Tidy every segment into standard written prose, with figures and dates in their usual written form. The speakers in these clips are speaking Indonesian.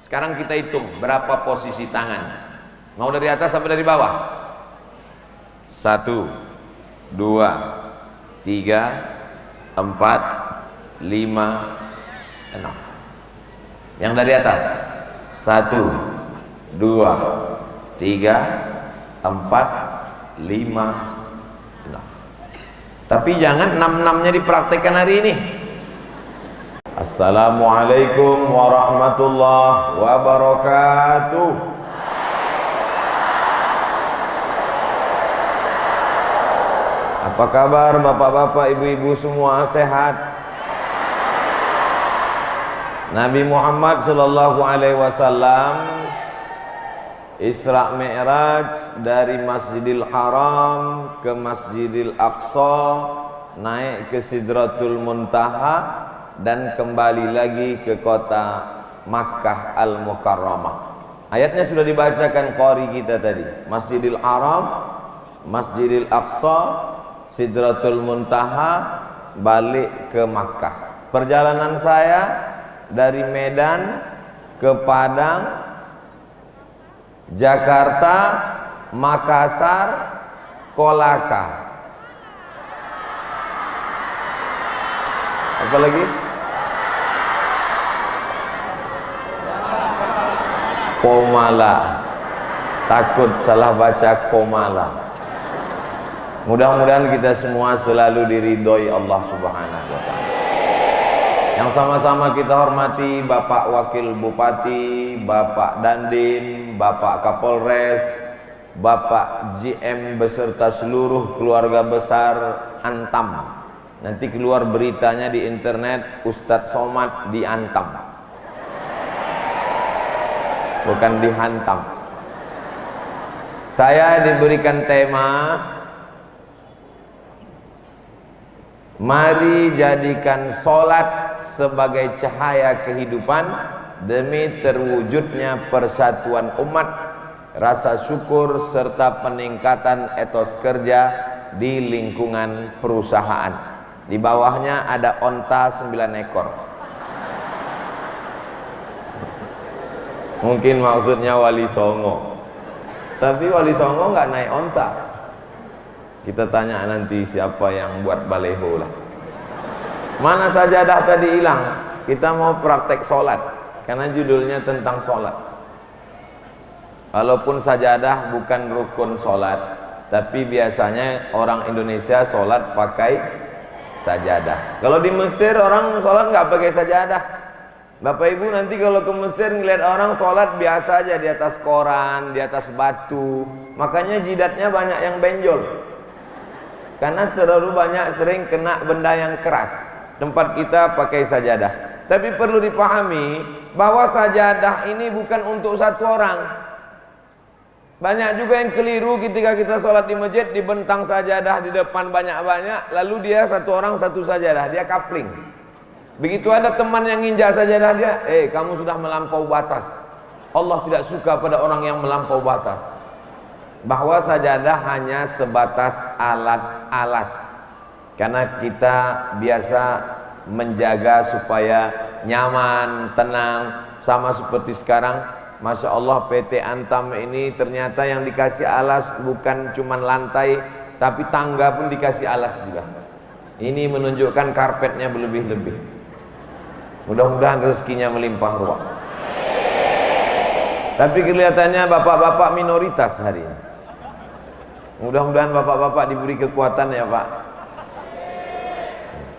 Sekarang kita hitung berapa posisi tangan. Mau dari atas sampai dari bawah? 1, 2, 3, 4, 5, 6. Yang dari atas 1, 2, 3, 4, 5, 6. Tapi jangan 6-6-nya dipraktekkan hari ini. Assalamualaikum warahmatullahi wabarakatuh. Apa kabar bapak-bapak, ibu-ibu semua, sehat? Nabi Muhammad sallallahu alaihi wasallam Isra Mi'raj dari Masjidil Haram ke Masjidil Aqsa, naik ke Sidratul Muntaha dan kembali lagi ke kota Makkah Al-Mukarramah. Ayatnya sudah dibacakan qari kita tadi. Masjidil Haram, Masjidil Aqsa, Sidratul Muntaha, balik ke Makkah. Perjalanan saya dari Medan ke Padang, Jakarta, Makassar, Kolaka. Apa lagi? Komala. Takut salah baca Komala. Mudah-mudahan kita semua selalu diridhoi Allah Subhanahu wa taala. Yang sama-sama kita hormati Bapak Wakil Bupati, Bapak Dandim, Bapak Kapolres, Bapak GM beserta seluruh keluarga besar Antam. Nanti keluar beritanya di internet, Ustadz Somad diantam, bukan dihantam. Saya diberikan tema, mari jadikan sholat sebagai cahaya kehidupan demi terwujudnya persatuan umat, rasa syukur serta peningkatan etos kerja di lingkungan perusahaan. Di bawahnya ada onta 9 ekor. Mungkin maksudnya Wali Songo, tapi Wali Songo nggak naik onta. Kita tanya nanti siapa yang buat baleho lah. Mana sajadah tadi hilang? Kita mau praktek sholat, karena judulnya tentang sholat. Walaupun sajadah bukan rukun sholat, tapi biasanya orang Indonesia sholat pakai sajadah. Kalau di Mesir orang sholat nggak pakai sajadah. Bapak Ibu nanti kalau ke Mesir ngeliat orang sholat biasa aja di atas koran, di atas batu. Makanya jidatnya banyak yang benjol, karena terlalu banyak sering kena benda yang keras. Tempat kita pakai sajadah. Tapi perlu dipahami bahwa sajadah ini bukan untuk satu orang. Banyak juga yang keliru ketika kita sholat di masjid, dibentang sajadah di depan banyak-banyak, lalu dia satu orang satu sajadah, dia kapling. Begitu ada teman yang nginjak sajadah dia, kamu sudah melampau batas. Allah tidak suka pada orang yang melampau batas. Bahwa sajadah hanya sebatas alat alas, karena kita biasa menjaga supaya nyaman, tenang. Sama seperti sekarang, Masya Allah, PT Antam ini ternyata yang dikasih alas bukan cuma lantai, tapi tangga pun dikasih alas juga. Ini menunjukkan karpetnya berlebih-lebih. Mudah-mudahan rezekinya melimpah ruah. Tapi kelihatannya bapak-bapak minoritas hari ini. Mudah-mudahan bapak-bapak diberi kekuatan ya Pak.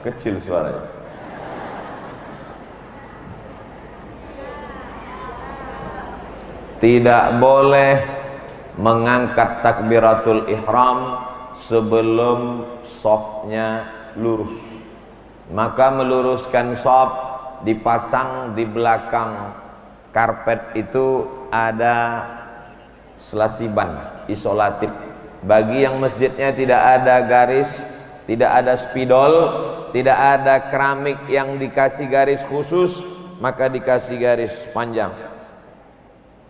Kecil suaranya. Tidak boleh mengangkat takbiratul ihram sebelum shafnya lurus. Maka meluruskan shaf, dipasang di belakang karpet itu ada selasiban isolatif. Bagi yang masjidnya tidak ada garis, tidak ada spidol, tidak ada keramik yang dikasih garis khusus, maka dikasih garis panjang.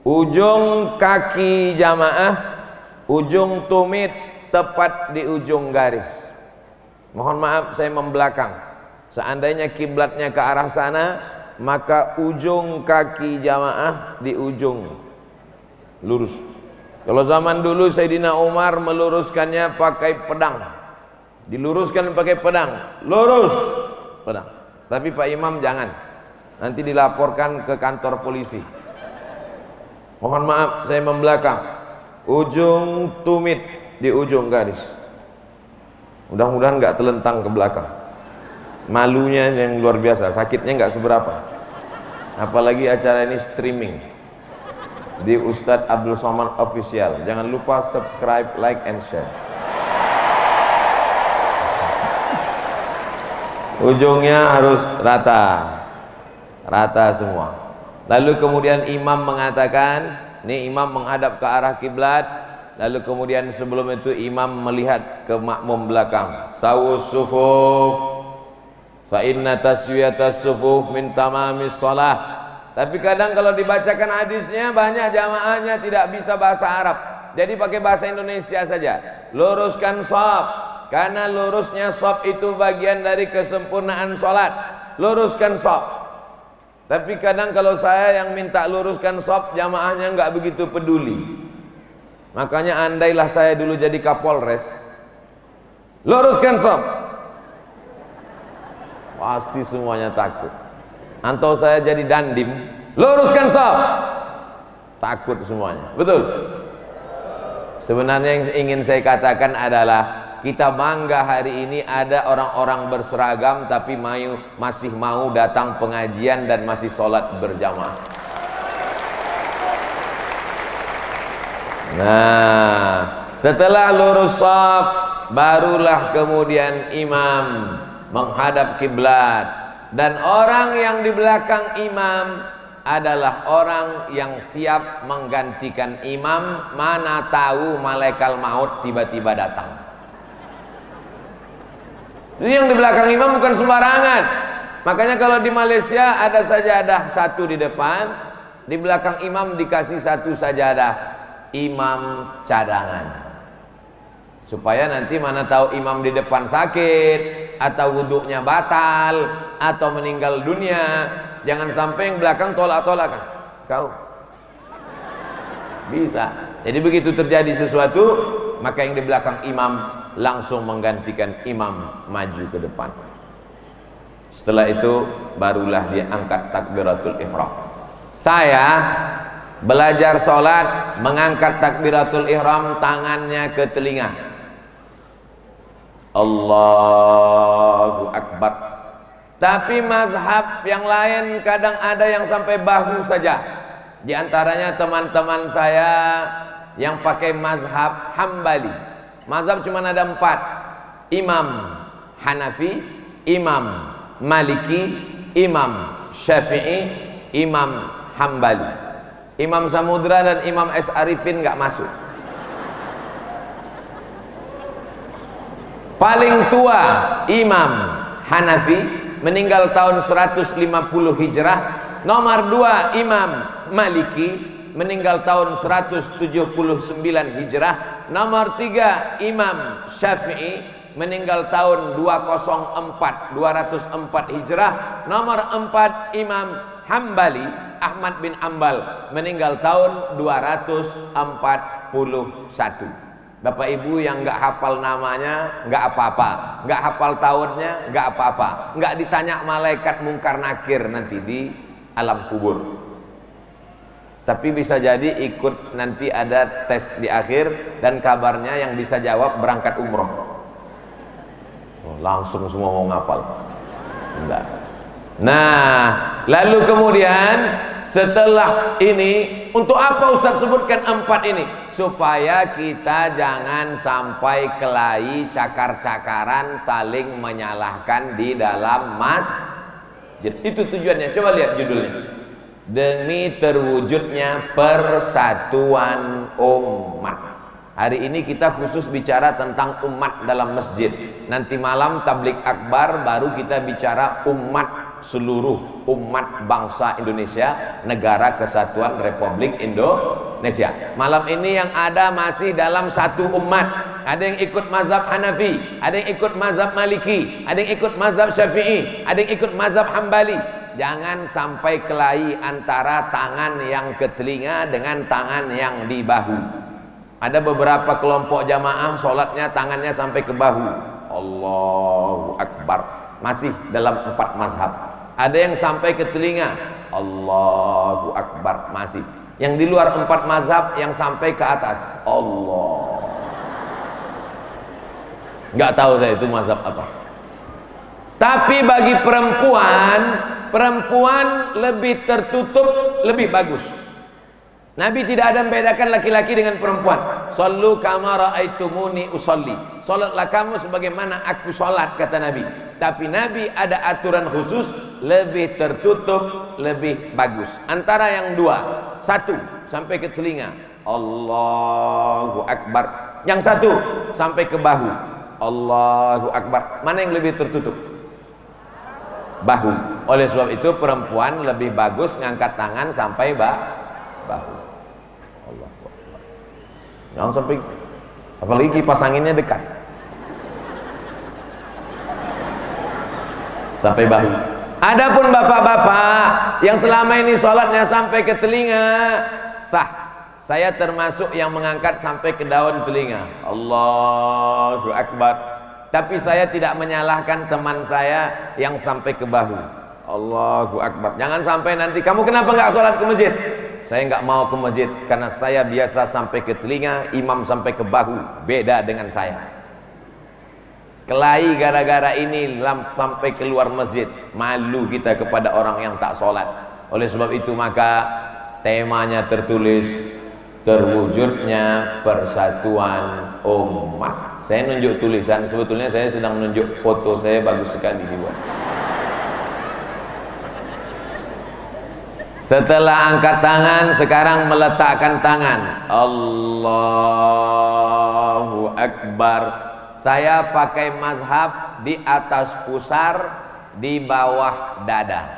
Ujung kaki jamaah, ujung tumit tepat di ujung garis. Mohon maaf saya membelakang. Seandainya kiblatnya ke arah sana, maka ujung kaki jamaah di ujung lurus. Kalau zaman dulu Sayyidina Umar meluruskannya pakai pedang, diluruskan pakai pedang, lurus pedang. Tapi Pak Imam jangan, nanti dilaporkan ke kantor polisi. Mohon maaf saya membelakang, ujung tumit di ujung garis. Mudah-mudahan nggak telentang ke belakang. Malunya yang luar biasa, sakitnya nggak seberapa. Apalagi acara ini streaming di Ustadz Abdul Somad Official. Jangan lupa subscribe, like, and share. Ujungnya harus rata semua. Lalu kemudian imam mengatakan, ini imam menghadap ke arah kiblat. Lalu kemudian sebelum itu imam melihat ke makmum belakang. Sawus sufuf, fa inna taswiyatas sufuf min tamamis shalah. Tapi kadang kalau dibacakan hadisnya banyak jamaahnya tidak bisa bahasa Arab, jadi pakai bahasa Indonesia saja. Luruskan shaf, karena lurusnya shaf itu bagian dari kesempurnaan sholat. Luruskan shaf. Tapi kadang kalau saya yang minta luruskan shaf, jamaahnya nggak begitu peduli. Makanya andailah saya dulu jadi Kapolres, luruskan shaf, pasti semuanya takut. Atau saya jadi Dandim, luruskan shaf, takut semuanya. Betul? Sebenarnya yang ingin saya katakan adalah kita bangga hari ini ada orang-orang berseragam tapi masih mau datang pengajian dan masih sholat berjamaah. Nah, setelah lurus shaf, barulah kemudian imam menghadap kiblat. Dan orang yang di belakang imam adalah orang yang siap menggantikan imam, mana tahu malaikat maut tiba-tiba datang. Jadi yang di belakang imam bukan sembarangan. Makanya kalau di Malaysia ada sajadah satu di depan, di belakang imam dikasih satu sajadah, imam cadangan. Supaya nanti mana tahu imam di depan sakit, atau wuduknya batal, atau meninggal dunia, jangan sampai yang belakang tolak-tolakan. Kau bisa. Jadi begitu terjadi sesuatu, maka yang di belakang imam langsung menggantikan imam maju ke depan. Setelah itu barulah dia angkat takbiratul ihram. Saya belajar sholat mengangkat takbiratul ihram, tangannya ke telinga, Allahu Akbar. Tapi mazhab yang lain kadang ada yang sampai bahu saja. Di antaranya teman-teman saya yang pakai mazhab Hambali. Mazhab cuma ada 4. Imam Hanafi, Imam Maliki, Imam Syafi'i, Imam Hambali. Imam Samudra dan Imam S. Arifin nggak masuk. Paling tua Imam Hanafi, meninggal tahun 150 Hijrah. Nomor 2 Imam Maliki, meninggal tahun 179 Hijrah. Nomor 3 Imam Syafi'i, meninggal tahun 204 Hijrah. Nomor 4 Imam Hambali, Ahmad bin Ambal, meninggal tahun 241. Bapak ibu yang nggak hafal namanya nggak apa-apa, nggak hafal tahunnya nggak apa-apa, nggak ditanya malaikat mungkar nakir nanti di alam kubur. Tapi bisa jadi ikut nanti ada tes di akhir, dan kabarnya yang bisa jawab berangkat umroh. Langsung semua mau ngapal. Enggak. Nah, lalu kemudian setelah ini, untuk apa Ustaz sebutkan 4 ini? Supaya kita jangan sampai kelahi cakar-cakaran saling menyalahkan di dalam masjid. Itu tujuannya. Coba lihat judulnya. Demi terwujudnya persatuan umat. Hari ini kita khusus bicara tentang umat dalam masjid. Nanti malam tablik akbar baru kita bicara umat seluruh umat bangsa Indonesia, Negara Kesatuan Republik Indonesia. Malam ini yang ada masih dalam satu umat. ada yang ikut mazhab Hanafi, ada yang ikut mazhab Maliki, ada yang ikut mazhab Syafi'i, ada yang ikut mazhab Hambali. Jangan sampai kelahi antara tangan yang ke telinga dengan tangan yang di bahu. Ada beberapa kelompok jamaah sholatnya tangannya sampai ke bahu. Allahu Akbar, masih dalam 4 mazhab. Ada yang sampai ke telinga, Allahu Akbar, masih. Yang di luar 4 mazhab yang sampai ke atas, Allah. Nggak tahu saya itu mazhab apa. Tapi bagi perempuan, perempuan lebih tertutup, lebih bagus. Nabi tidak ada membedakan laki-laki dengan perempuan. Sallu kama ra'aitumuni usolli. Salatlah kamu sebagaimana aku salat, kata Nabi. Tapi Nabi ada aturan khusus, lebih tertutup, lebih bagus. Antara yang 2, 1 sampai ke telinga, Allahu Akbar. Yang 1 sampai ke bahu, Allahu Akbar. Mana yang lebih tertutup? Bahu. Oleh sebab itu perempuan lebih bagus ngangkat tangan sampai bahu. Allahu Akbar. Jangan sampai, apalagi pasanginnya dekat, sampai bahu. Adapun bapak-bapak yang selama ini sholatnya sampai ke telinga, sah. Saya termasuk yang mengangkat sampai ke daun telinga, Allahu Akbar. Tapi saya tidak menyalahkan teman saya yang sampai ke bahu, Allahu Akbar. Jangan sampai nanti, kamu kenapa nggak sholat ke masjid? Saya nggak mau ke masjid karena saya biasa sampai ke telinga, imam sampai ke bahu, beda dengan saya. Kelahi gara-gara ini sampai keluar masjid, malu kita kepada orang yang tak sholat. Oleh sebab itu maka temanya tertulis, terwujudnya persatuan umat. Saya nunjuk tulisan, sebetulnya saya sedang nunjuk foto saya, bagus sekali dibuat. Setelah angkat tangan, sekarang meletakkan tangan, Allahu Akbar. Saya pakai mazhab di atas pusar, di bawah dada.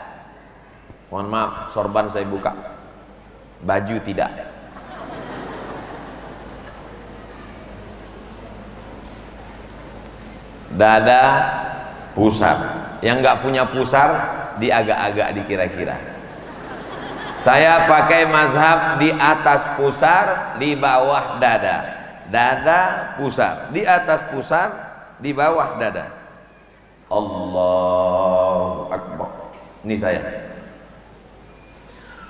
Mohon maaf, sorban saya buka, baju tidak. Dada, pusar. Yang nggak punya pusar, di agak-agak dikira-kira. Saya pakai mazhab di atas pusar, di bawah dada. Dada, pusar, di atas pusar, di bawah dada. Allahu Akbar. Ini saya.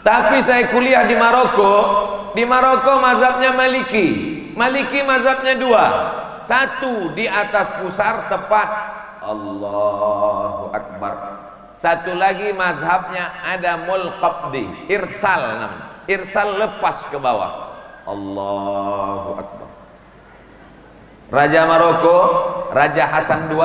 Tapi saya kuliah di Maroko. Di Maroko mazhabnya Maliki. Maliki mazhabnya 2. 1 di atas pusar tepat, Allahu Akbar. 1 lagi mazhabnya ada mulqabdi, irsal namanya. Irsal lepas ke bawah, Allahu Akbar. Raja Maroko, Raja Hasan II,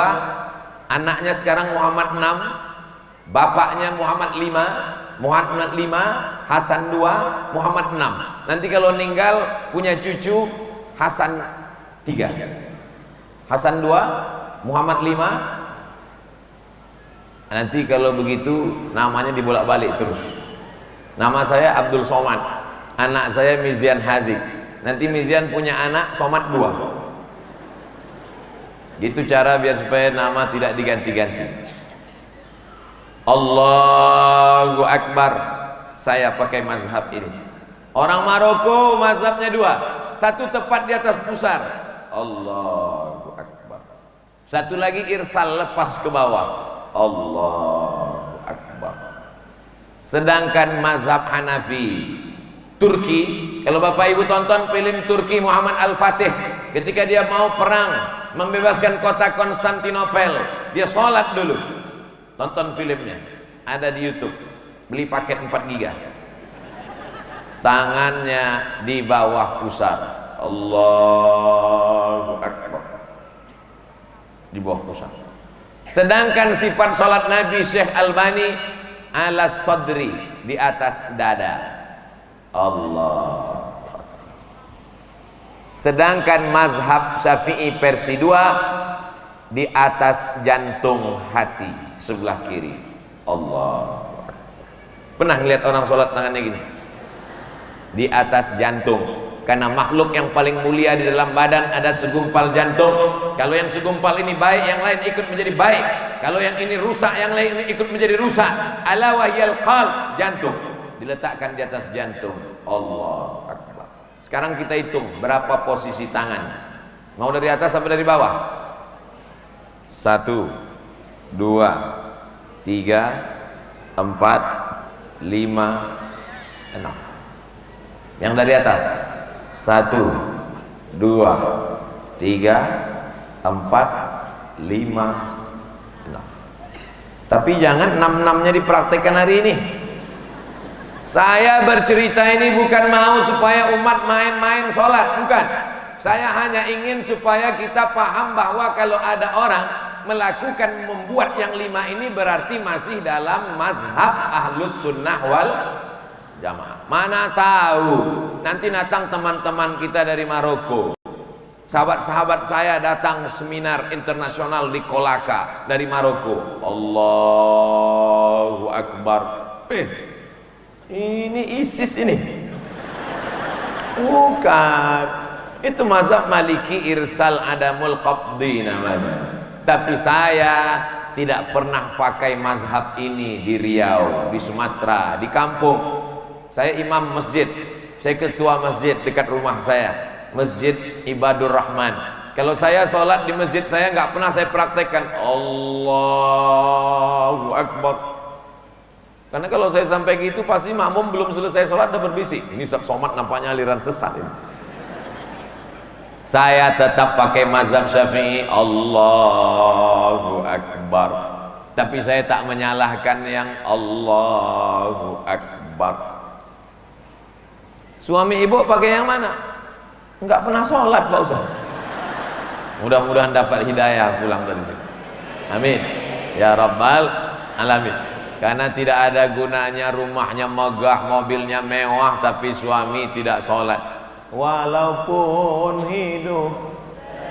anaknya sekarang Muhammad 6, bapaknya Muhammad 5, Muhammad 5, Hasan II, Muhammad 6. Nanti kalau meninggal punya cucu Hasan 3. Hasan 2, Muhammad 5. Nanti kalau begitu namanya dibolak-balik terus. Nama saya Abdul Somad, anak saya Mizian Hazik. Nanti Mizian punya anak Somad 2. Gitu cara biar supaya nama tidak diganti-ganti. Allahu Akbar. Saya pakai mazhab ini. Orang Maroko mazhabnya 2. 1 tepat di atas pusar, Allahu Akbar. 1 lagi irsal lepas ke bawah, Allahu Akbar. Sedangkan mazhab Hanafi Turki, kalau Bapak Ibu tonton film Turki Muhammad Al-Fatih, ketika dia mau perang membebaskan kota Konstantinopel, dia sholat dulu. Tonton filmnya, ada di YouTube, beli paket 4 giga. Tangannya di bawah pusar, Allahu Akbar, di bawah pusar. Sedangkan sifat sholat Nabi Syekh Albani ala sadri, di atas dada, Allah. Sedangkan mazhab Syafi'i versi 2 di atas jantung hati sebelah kiri, Allah. Pernah ngeliat orang sholat tangannya gini? Di atas jantung. Karena makhluk yang paling mulia di dalam badan ada segumpal jantung. Kalau yang segumpal ini baik, yang lain ikut menjadi baik. Kalau yang ini rusak, yang lain ini ikut menjadi rusak. Ala wahyal qalb, jantung diletakkan di atas jantung. Allah Akbar. Sekarang kita hitung berapa posisi tangan. Mau dari atas sampai dari bawah? 1, 2, 3, 4, 5, 6. Yang dari atas 1, 2, 3, 4, 5, 6. Tapi jangan 6-6-nya dipraktekkan hari ini. Saya bercerita ini bukan mau supaya umat main-main sholat, bukan. Saya hanya ingin supaya kita paham bahwa kalau ada orang melakukan membuat yang 5 ini berarti masih dalam mazhab ahlus sunnah wal jamaah. Mana tahu nanti datang teman-teman kita dari Maroko, sahabat-sahabat saya datang seminar internasional di Kolaka dari Maroko. Allahu Akbar. Ini ISIS ini. Bukan. Itu mazhab Maliki irsal adamul qabdi namanya. Tapi saya tidak pernah pakai mazhab ini di Riau, di Sumatera, di kampung. Saya imam masjid, saya ketua masjid dekat rumah saya, Masjid Ibadur Rahman. Kalau saya sholat di masjid saya nggak pernah saya praktekkan Allahu Akbar. Karena kalau saya sampai gitu pasti makmum belum selesai sholat udah berbisik. Ini Somad nampaknya aliran sesat ini. Saya tetap pakai mazhab Syafi'i, Allahu Akbar. Tapi saya tak menyalahkan yang Allahu Akbar. Suami ibu pakai yang mana? Enggak pernah sholat Pak Ustaz. Mudah-mudahan dapat hidayah pulang dari sini. Amin. Ya Rabbal Alamin. Karena tidak ada gunanya rumahnya megah, mobilnya mewah, tapi suami tidak sholat. Walaupun hidup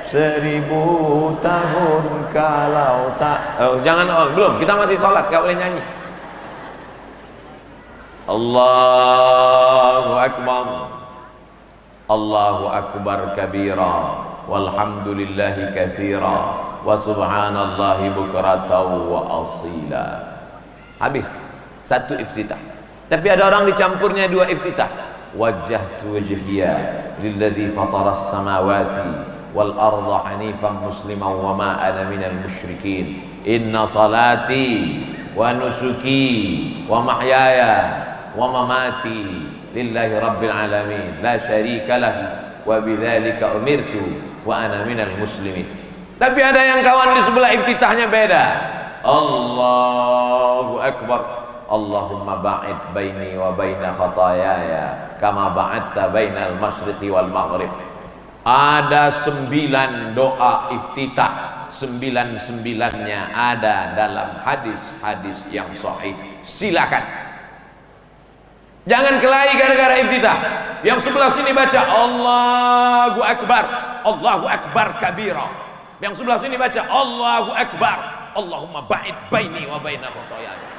1000 tahun kalau tak belum, kita masih sholat, gak boleh nyanyi. Allahu Akbar. Allahu Akbar kabira walhamdulillahi katsira wa subhanallahi bukratan wa asila. Habis satu iftitah. Tapi ada orang dicampurnya 2 iftitah. Wajjahtu wajhiya lilladzi fataras samawati wal arda hanifan musliman wa ma ana minal musyrikin. Inna salati wa nusuki wa mahyaya wa mamati lillahi rabbil alamin la syarika lahu wa bidzalika umirtu wa ana minal muslimin. Tapi ada yang kawan di sebelah iftitahnya beda. Allahu Akbar. Allahumma ba'id baini wa baina khatayaya kama ba'adta bainal masyriqi wal maghrib. Ada 9 doa iftitah, 9-9-nya ada dalam hadis-hadis yang sahih. Silakan. Jangan kelahi gara-gara iftitah. Yang sebelah sini baca Allahu Akbar, Allahu Akbar kabira. Yang sebelah sini baca Allahu Akbar, Allahumma ba'id baini wa baina khatayaya.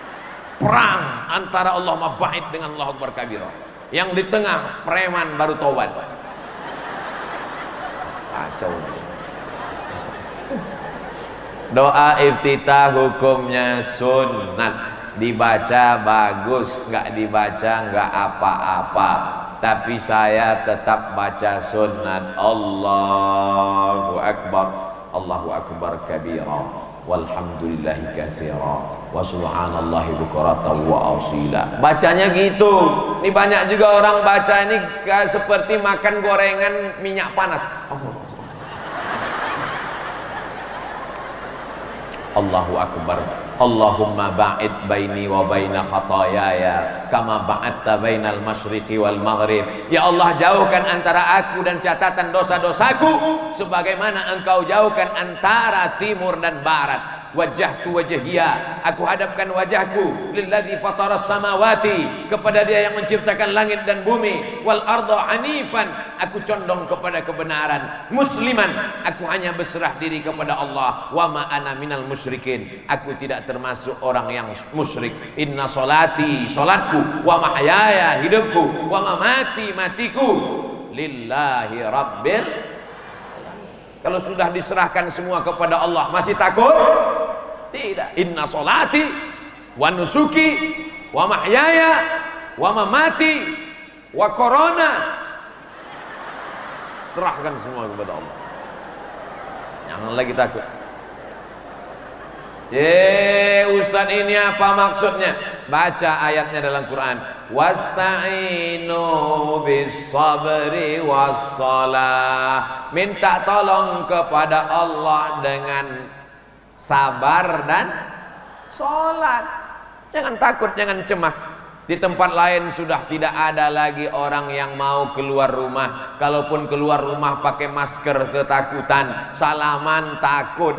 Perang antara Allahumma ba'id dengan Allahu Akbar kabira. Yang di tengah preman baru tobat. Kacau. Doa iftitah hukumnya sunnat. Dibaca bagus, nggak dibaca nggak apa-apa. Tapi saya tetap baca sunnat. Allahu Akbar, Allahu Akbar kabira walhamdulillahi katsira wa subhanallahi bukratan wa asila. Bacanya gitu. Ini banyak juga orang baca ini seperti makan gorengan minyak panas. Allahu Akbar. Allahumma ba'id baini wa baina khatayaya kama ba'adta bainal masyriqi wal maghrib. Ya Allah, jauhkan antara aku dan catatan dosa-dosaku sebagaimana Engkau jauhkan antara timur dan barat. Wajjahtu wajhiya, aku hadapkan wajahku lilladzi fataras samawati, kepada Dia yang menciptakan langit dan bumi, wal arda hanifan, aku condong kepada kebenaran, musliman, aku hanya berserah diri kepada Allah, wa ma ana minal musyrikin, aku tidak termasuk orang yang musyrik. Inna salati, salatku, wa mahyaya, hidupku, wa mamati, matiku, lillahi rabbil. Kalau sudah diserahkan semua kepada Allah, masih takut? Tidak. Inna solati wa nusuki wa mahyaya wa mamati wa corona, serahkan semua kepada Allah. Jangan lagi takut. Ustaz, ini apa maksudnya? Baca ayatnya dalam Quran. Wasta'inu bis sabri was salah. Minta tolong kepada Allah dengan sabar dan sholat. Jangan takut, jangan cemas. Di tempat lain sudah tidak ada lagi orang yang mau keluar rumah. Kalaupun keluar rumah pakai masker, ketakutan. Salaman takut.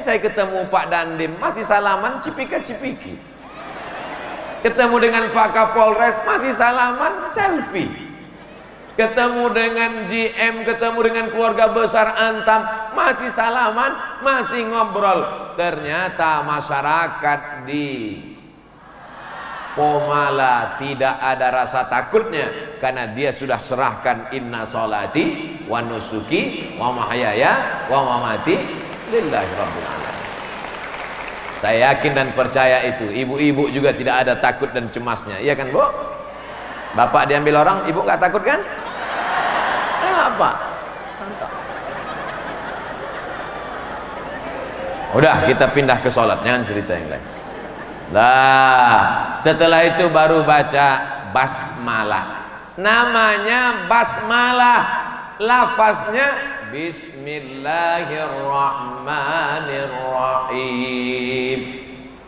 Saya ketemu Pak Dandim masih salaman cipika-cipiki. Ketemu dengan Pak Kapolres masih salaman selfie. Ketemu dengan GM, ketemu dengan keluarga besar Antam masih salaman, masih ngobrol. Ternyata masyarakat di Pomala tidak ada rasa takutnya karena dia sudah serahkan inna sholati wa nusuki wa mahyaya wa mamati lillahi rabbil alamin. Saya yakin dan percaya itu. Ibu-ibu juga tidak ada takut dan cemasnya. Iya kan, Bu? Bapak diambil orang, ibu gak takut kan? Apa? Mantap. Udah, kita pindah ke sholat, jangan cerita yang lain. Nah, setelah itu baru baca basmalah. Namanya basmalah, lafaznya bismillahirrahmanirrahim.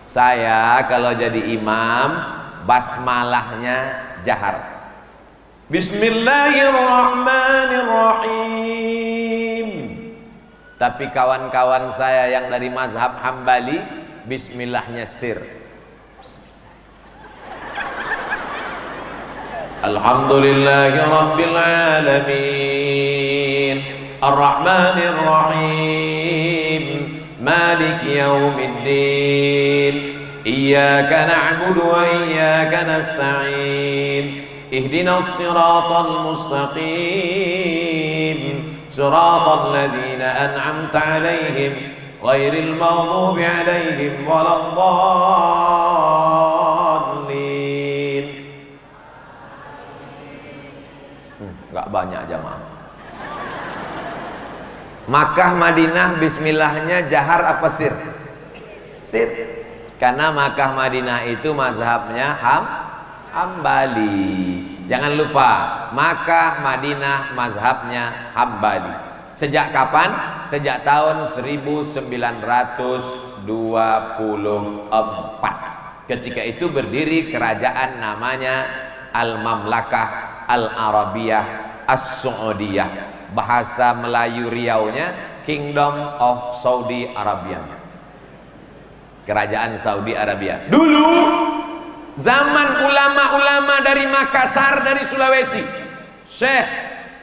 Saya kalau jadi imam, basmalahnya jahar. Bismillahirrahmanirrahim. Tapi kawan-kawan saya yang dari mazhab Hambali, bismillahnya sir. Alhamdulillahi rabbil alamin, arrahmanir rahim, maliki yaumiddin, iyyaka na'budu wa iyyaka nasta'in, ihdinas siratal mustaqim, siratal ladzina an'amta 'alaihim ghairil maghdubi 'alaihim waladdallin. Enggak banyak jamaah. Makkah Madinah bismillahnya jahar apa sir? Sir. Karena Makkah Madinah itu mazhabnya Hambali. Jangan lupa, Makkah Madinah mazhabnya Hambali. Sejak kapan? Sejak tahun 1924. Ketika itu berdiri kerajaan namanya Al-Mamlakah Al-Arabiyah As-Saudiyah. Bahasa Melayu Riaunya Kingdom of Saudi Arabia. Kerajaan Saudi Arabia. Dulu zaman ulama-ulama dari Makassar, dari Sulawesi, Syekh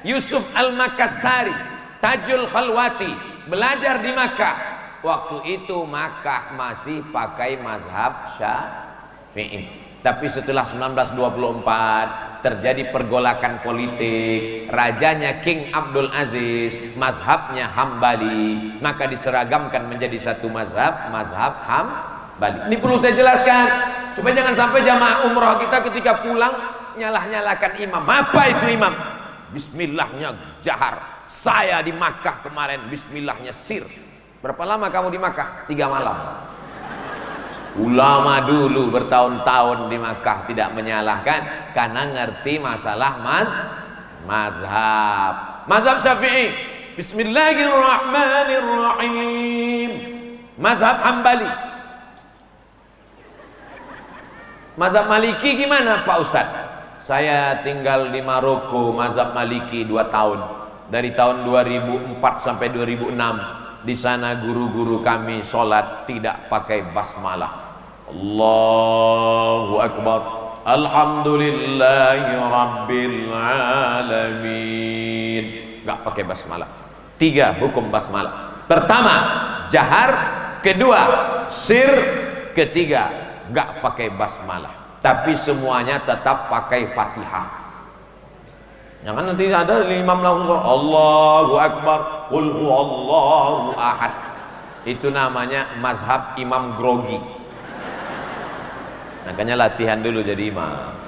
Yusuf Al-Makassari, Tajul Khalwati, belajar di Makkah. Waktu itu Makkah masih pakai mazhab Syafi'i. Tapi setelah 1924 terjadi pergolakan politik, rajanya King Abdul Aziz, mazhabnya Hambali, maka diseragamkan menjadi satu mazhab, mazhab Hambali. Ini perlu saya jelaskan supaya jangan sampai jamaah umrah kita ketika pulang nyalah-nyalakan imam. Apa itu imam? Bismillahnya jahar. Saya di Makkah kemarin bismillahnya sir. Berapa lama kamu di Makkah? 3 malam. Ulama dulu bertahun-tahun di Makkah tidak menyalahkan karena ngerti masalah mazhab. Mazhab Syafi'i bismillahirrahmanirrahim. Mazhab Hambali. Mazhab Maliki gimana Pak Ustadz? Saya tinggal di Maroko, mazhab Maliki 2 tahun. Dari tahun 2004 sampai 2006. Di sana guru-guru kami sholat tidak pakai basmalah. Allahu Akbar, alhamdulillahi rabbil alamin. Gak pakai basmalah. 3 hukum basmalah. Pertama, jahar. Kedua, sir. Ketiga, gak pakai basmalah. Tapi semuanya tetap pakai Fatihah. Jangan nanti ada imam langsung Allahu Akbar, qul huwallahu ahad. Itu namanya mazhab imam grogi. Makanya latihan dulu jadi imam.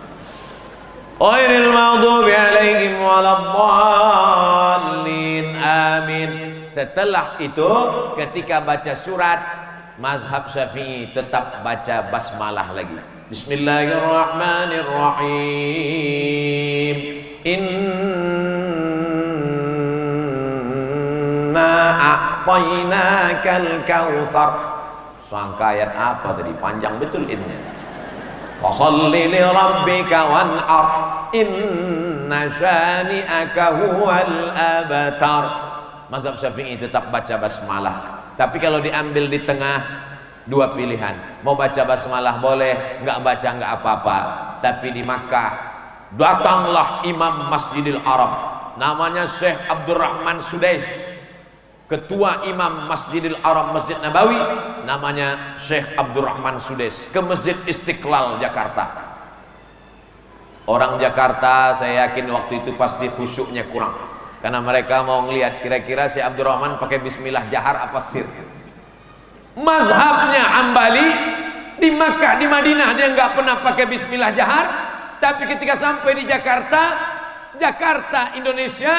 Ghairil maghdubi alaihim waladdallin. Amin. Setelah itu ketika baca surat mazhab Syafi'i tetap baca basmalah lagi. Bismillahirrahmanirrahim. Inna a'tainakal kautsar. Sangka ayat apa tadi? Panjang betul ini. Fasholli li rabbika wan'ar. Inna syani'aka huwal abtar. Mazhab Syafi'i tetap baca basmalah. Tapi kalau diambil di tengah, dua pilihan. Mau baca basmalah boleh, nggak baca nggak apa-apa. Tapi di Makkah datanglah imam Masjidil Haram, namanya Syekh Abdurrahman Sudais. Ketua imam Masjidil Haram Masjid Nabawi namanya Syekh Abdurrahman Sudais, ke Masjid Istiqlal Jakarta. Orang Jakarta saya yakin waktu itu pasti khusyuknya kurang, karena mereka mau ngelihat kira-kira Syekh Abdurrahman pakai bismillah jahar apa sir. Mazhabnya Hambali di Makkah, di Madinah dia nggak pernah pakai bismillah jahar, tapi ketika sampai di Jakarta Indonesia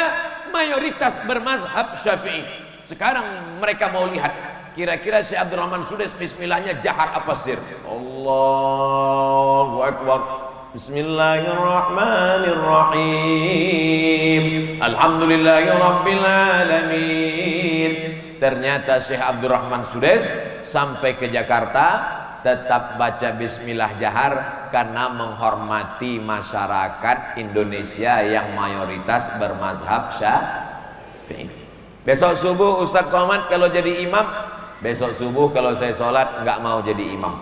mayoritas bermazhab Syafi'i. Sekarang mereka mau lihat kira-kira Syekh Abdurrahman Sudais bismillahnya jahar apa sir. Allahu Akbar. Bismillahirrahmanirrahim. Alhamdulillahirabbil alamin. Ternyata Syekh Abdurrahman Sudais sampai ke Jakarta tetap baca bismillah jahar karena menghormati masyarakat Indonesia yang mayoritas bermazhab Syafi'i. Besok subuh Ustadz Somad kalau jadi imam, besok subuh kalau saya sholat nggak mau jadi imam.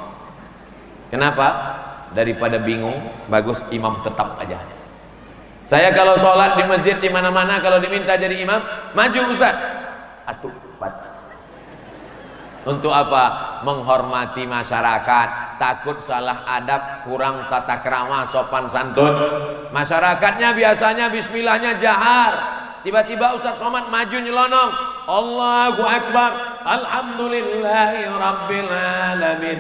Kenapa? Daripada bingung, bagus imam tetap aja. Saya kalau sholat di masjid di mana-mana kalau diminta jadi imam, maju Ustadz. Atuh, untuk apa? Menghormati masyarakat, takut salah adab, kurang tata krama, sopan santun. Masyarakatnya biasanya bismillahnya jahar. Tiba-tiba Ustadz Somad maju nyelonong, Allahu Akbar, Alhamdulillahi Rabbil Alamin.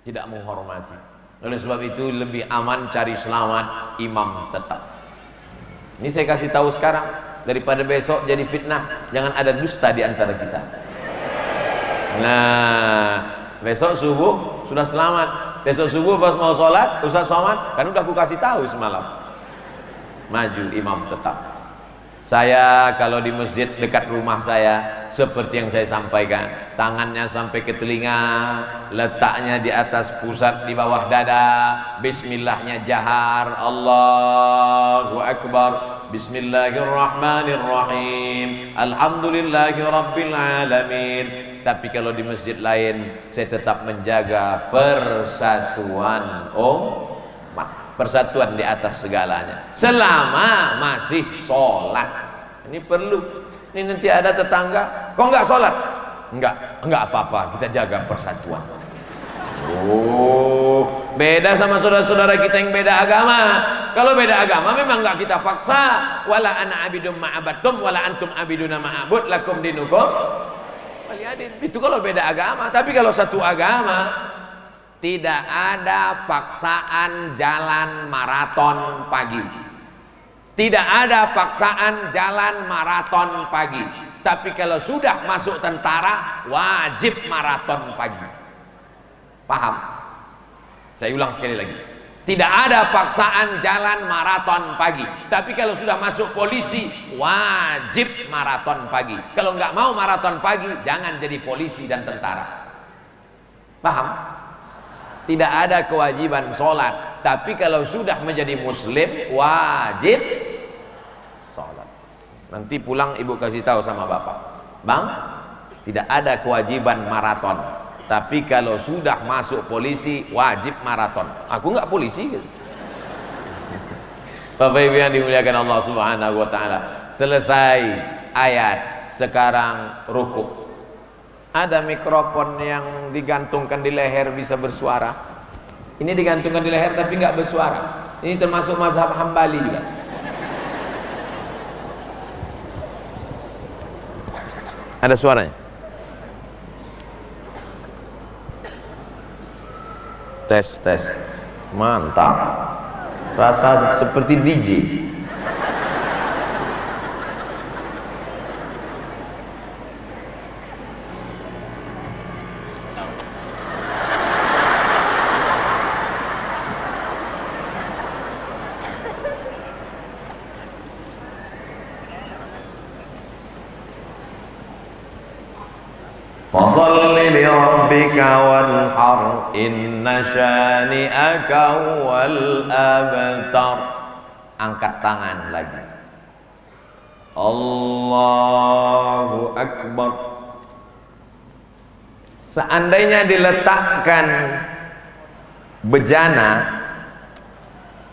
Tidak menghormati. Oleh sebab itu lebih aman cari selamat imam tetap. Ini saya kasih tahu sekarang, daripada besok jadi fitnah. Jangan ada dusta di antara kita. Nah, besok subuh sudah selamat. Besok subuh pas mau sholat Ustadz Somad kan udah aku kasih tahu semalam, maju imam tetap. Saya kalau di masjid dekat rumah saya seperti yang saya sampaikan, tangannya sampai ke telinga, letaknya di atas pusat di bawah dada, bismillahnya jahar, Allahu Akbar, Bismillahirrahmanirrahim, Alhamdulillahirabbil alamin. Tapi kalau di masjid lain saya tetap menjaga persatuan persatuan di atas segalanya selama masih sholat. Ini perlu. Ini nanti ada tetangga kok nggak sholat, nggak apa-apa, kita jaga persatuan. Oh, beda sama saudara-saudara kita yang beda agama. Kalau beda agama memang nggak kita paksa. Wala ana abidum ma'abattum wala antum abiduna ma'abud lakum dinukum waliyadin. Itu kalau beda agama. Tapi kalau satu agama, tidak ada paksaan jalan maraton pagi. Tidak ada paksaan jalan maraton pagi. Tapi kalau sudah masuk tentara, wajib maraton pagi. Paham? Saya ulang sekali lagi. Tidak ada paksaan jalan maraton pagi. Tapi kalau sudah masuk polisi, wajib maraton pagi. Kalau nggak mau maraton pagi, jangan jadi polisi dan tentara. Paham? Tidak ada kewajiban sholat, tapi kalau sudah menjadi muslim wajib sholat. Nanti pulang ibu kasih tahu sama bapak, bang, tidak ada kewajiban maraton, tapi kalau sudah masuk polisi wajib maraton. Aku nggak polisi gitu. Bapak ibu yang dimuliakan Allah Subhanahu wa ta'ala, selesai ayat, sekarang rukuk. Ada mikrofon yang digantungkan di leher bisa bersuara. Ini digantungkan di leher tapi nggak bersuara. Ini termasuk mazhab Hambali juga. Ada suaranya? Tes, tes. Mantap. Rasa seperti DJ. Fasalli li rabbika wanhar inna syani'aka wal abtar. Angkat tangan lagi. Allahu Akbar. Seandainya diletakkan bejana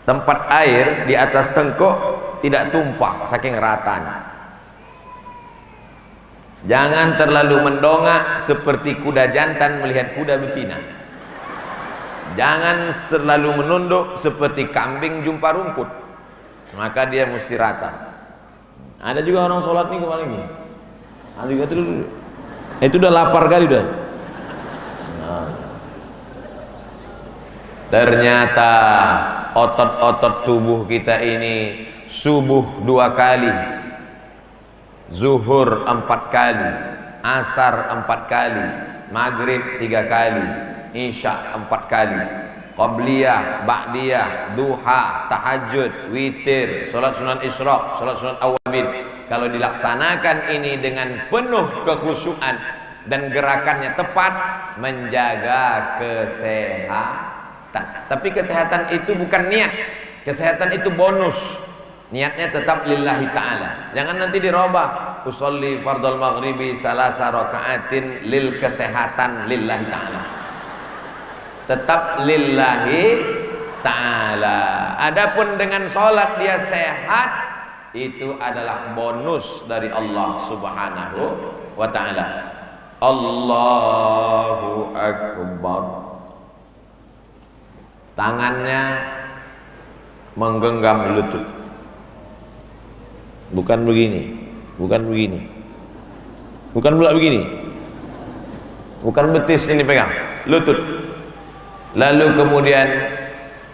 tempat air di atas tengkuk, tidak tumpah saking ratanya. Jangan terlalu mendongak seperti kuda jantan melihat kuda betina. Jangan terlalu menunduk seperti kambing jumpa rumput. Maka dia mesti rata. Ada juga orang sholat nih kemarin ini. Ada juga terus. Itu udah lapar kali udah. Nah. Ternyata otot-otot tubuh kita ini subuh 2 kali, zuhur 4 kali, asar 4 kali, maghrib 3 kali, isya 4 kali, qabliyah, ba'diyah, duha, tahajud, witir, salat sunan isyraq, salat sunan awamid. Kalau dilaksanakan ini dengan penuh kekhusyuan dan gerakannya tepat, menjaga kesehatan. Tapi kesehatan itu bukan niat, kesehatan itu bonus. Niatnya tetap lillahi ta'ala. Jangan nanti dirubah. Usolli fardal maghribi salasa raka'atin lil kesehatan lillahi ta'ala. Tetap lillahi ta'ala. Adapun dengan sholat dia sehat, itu adalah bonus dari Allah subhanahu wa ta'ala. Allahu Akbar. Tangannya menggenggam lutut. Bukan begini, bukan begini, bukan pula begini, bukan betis ini pegang, lutut. Lalu kemudian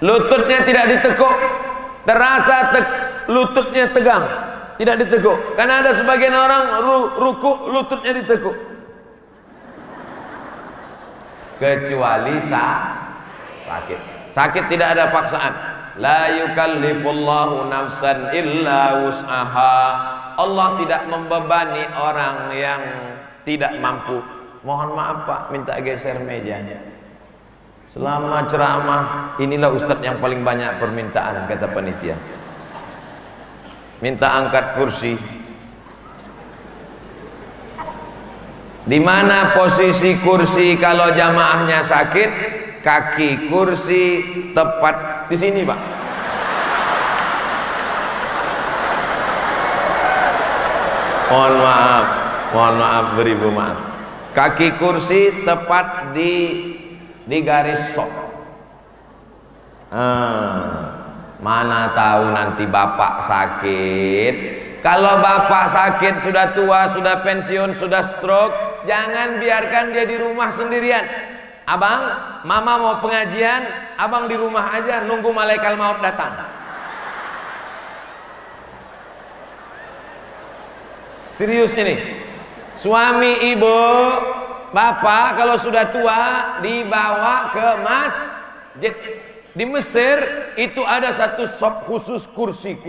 lututnya tidak ditekuk, terasa lututnya tegang, tidak ditekuk. Karena ada sebagian orang ruku lututnya ditekuk. Kecuali sakit. Sakit tidak ada paksaan. La yukallifullahu nafsan illa wus'aha. Allah tidak membebani orang yang tidak mampu. Mohon maaf Pak, minta geser meja. Selama ceramah, inilah ustadz yang paling banyak permintaan, kata panitia. Minta angkat kursi. Di mana posisi kursi kalau jamaahnya sakit? Kaki kursi tepat di sini Pak. Mohon maaf beribu maaf. Kaki kursi tepat di garis sok. Mana tahu nanti bapak sakit. Kalau bapak sakit sudah tua, sudah pensiun, sudah stroke, jangan biarkan dia di rumah sendirian. Abang, mama mau pengajian, abang di rumah aja nunggu malaikat maut datang. Serius ini. Suami, ibu, bapak kalau sudah tua dibawa ke masjid. Di Mesir itu ada satu shop khusus kursi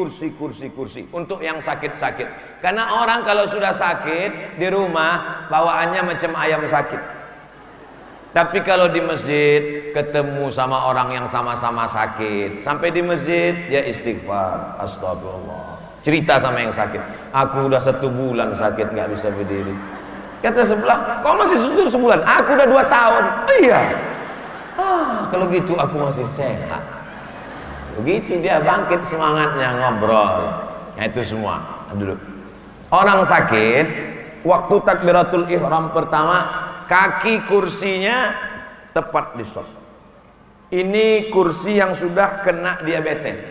untuk yang sakit-sakit. Karena orang kalau sudah sakit di rumah bawaannya macam ayam sakit. Tapi kalau di masjid ketemu sama orang yang sama-sama sakit, sampai di masjid dia istighfar, astagfirullah, cerita sama yang sakit, aku udah 1 bulan sakit nggak bisa berdiri. Kata sebelah, kau masih sebulan? Aku udah 2 tahun. Oh, iya. Kalau gitu aku masih sehat. Begitu dia bangkit semangatnya ngobrol. Nah itu semua. Dulu orang sakit waktu takbiratul ihram pertama, kaki kursinya tepat di shot. Ini kursi yang sudah kena diabetes.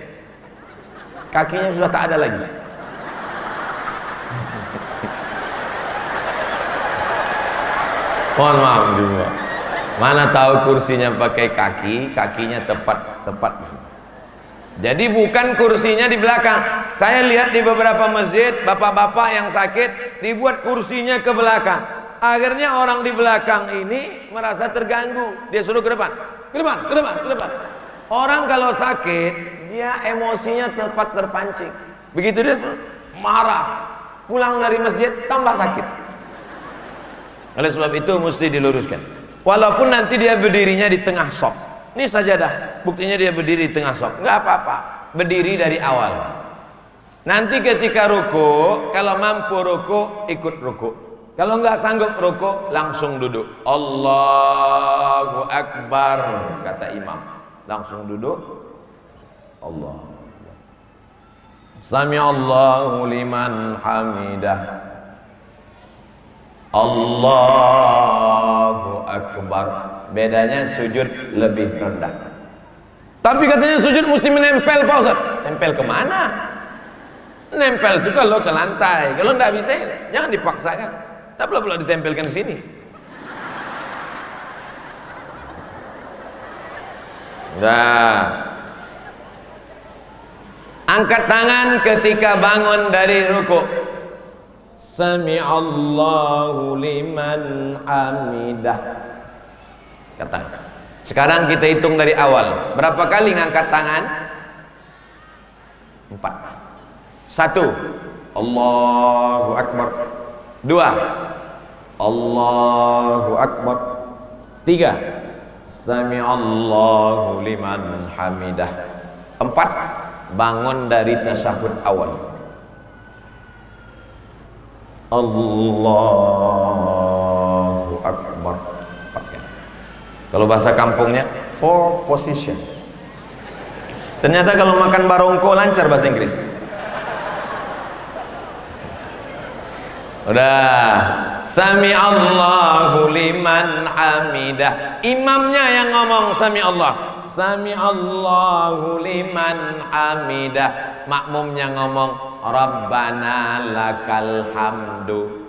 Kakinya sudah tak ada lagi. Mohon maaf juga. Mana tahu kursinya pakai kaki, kakinya tepat. Jadi bukan kursinya di belakang. Saya lihat di beberapa masjid, bapak-bapak yang sakit dibuat kursinya ke belakang. Akhirnya orang di belakang ini merasa terganggu. Dia suruh ke depan. Ke depan. Orang kalau sakit, dia emosinya tepat terpancing. Begitu dia marah, pulang dari masjid tambah sakit. Oleh sebab itu mesti diluruskan. Walaupun nanti dia berdirinya di tengah saf. Ini sajadah, buktinya dia berdiri di tengah saf. Enggak apa-apa, berdiri dari awal. Nanti ketika ruku, kalau mampu ruku, ikut ruku. Kalau enggak sanggup ruku, langsung duduk. Allahu Akbar, kata imam. Langsung duduk. Allah. Sami Allahu liman hamidah. Allahu Akbar. Bedanya sujud lebih rendah. Tapi katanya sujud mesti menempel, Pak Ustaz. Nempel kemana? Nempel itu kalau ke lantai. Kalau enggak bisa, jangan dipaksakan. Tak perlu ditempelkan di sini. Nah, angkat tangan ketika bangun dari ruku. Sami'allahu liman hamidah. Kata. Sekarang kita hitung dari awal. Berapa kali ngangkat tangan? 4. 1. Allahu Akbar. 2. Allahu Akbar. 3. Sami'allahu liman hamidah. 4. Bangun dari tasyahud awal. Allahu Akbar. Kalau bahasa kampungnya 4 position. Ternyata kalau makan barongko lancar bahasa Inggris. Udah. Sami Allahu liman hamidah. Imamnya yang ngomong sami Allah. Sami Allahu liman hamidah. Makmumnya ngomong Rabbana lakal hamdu.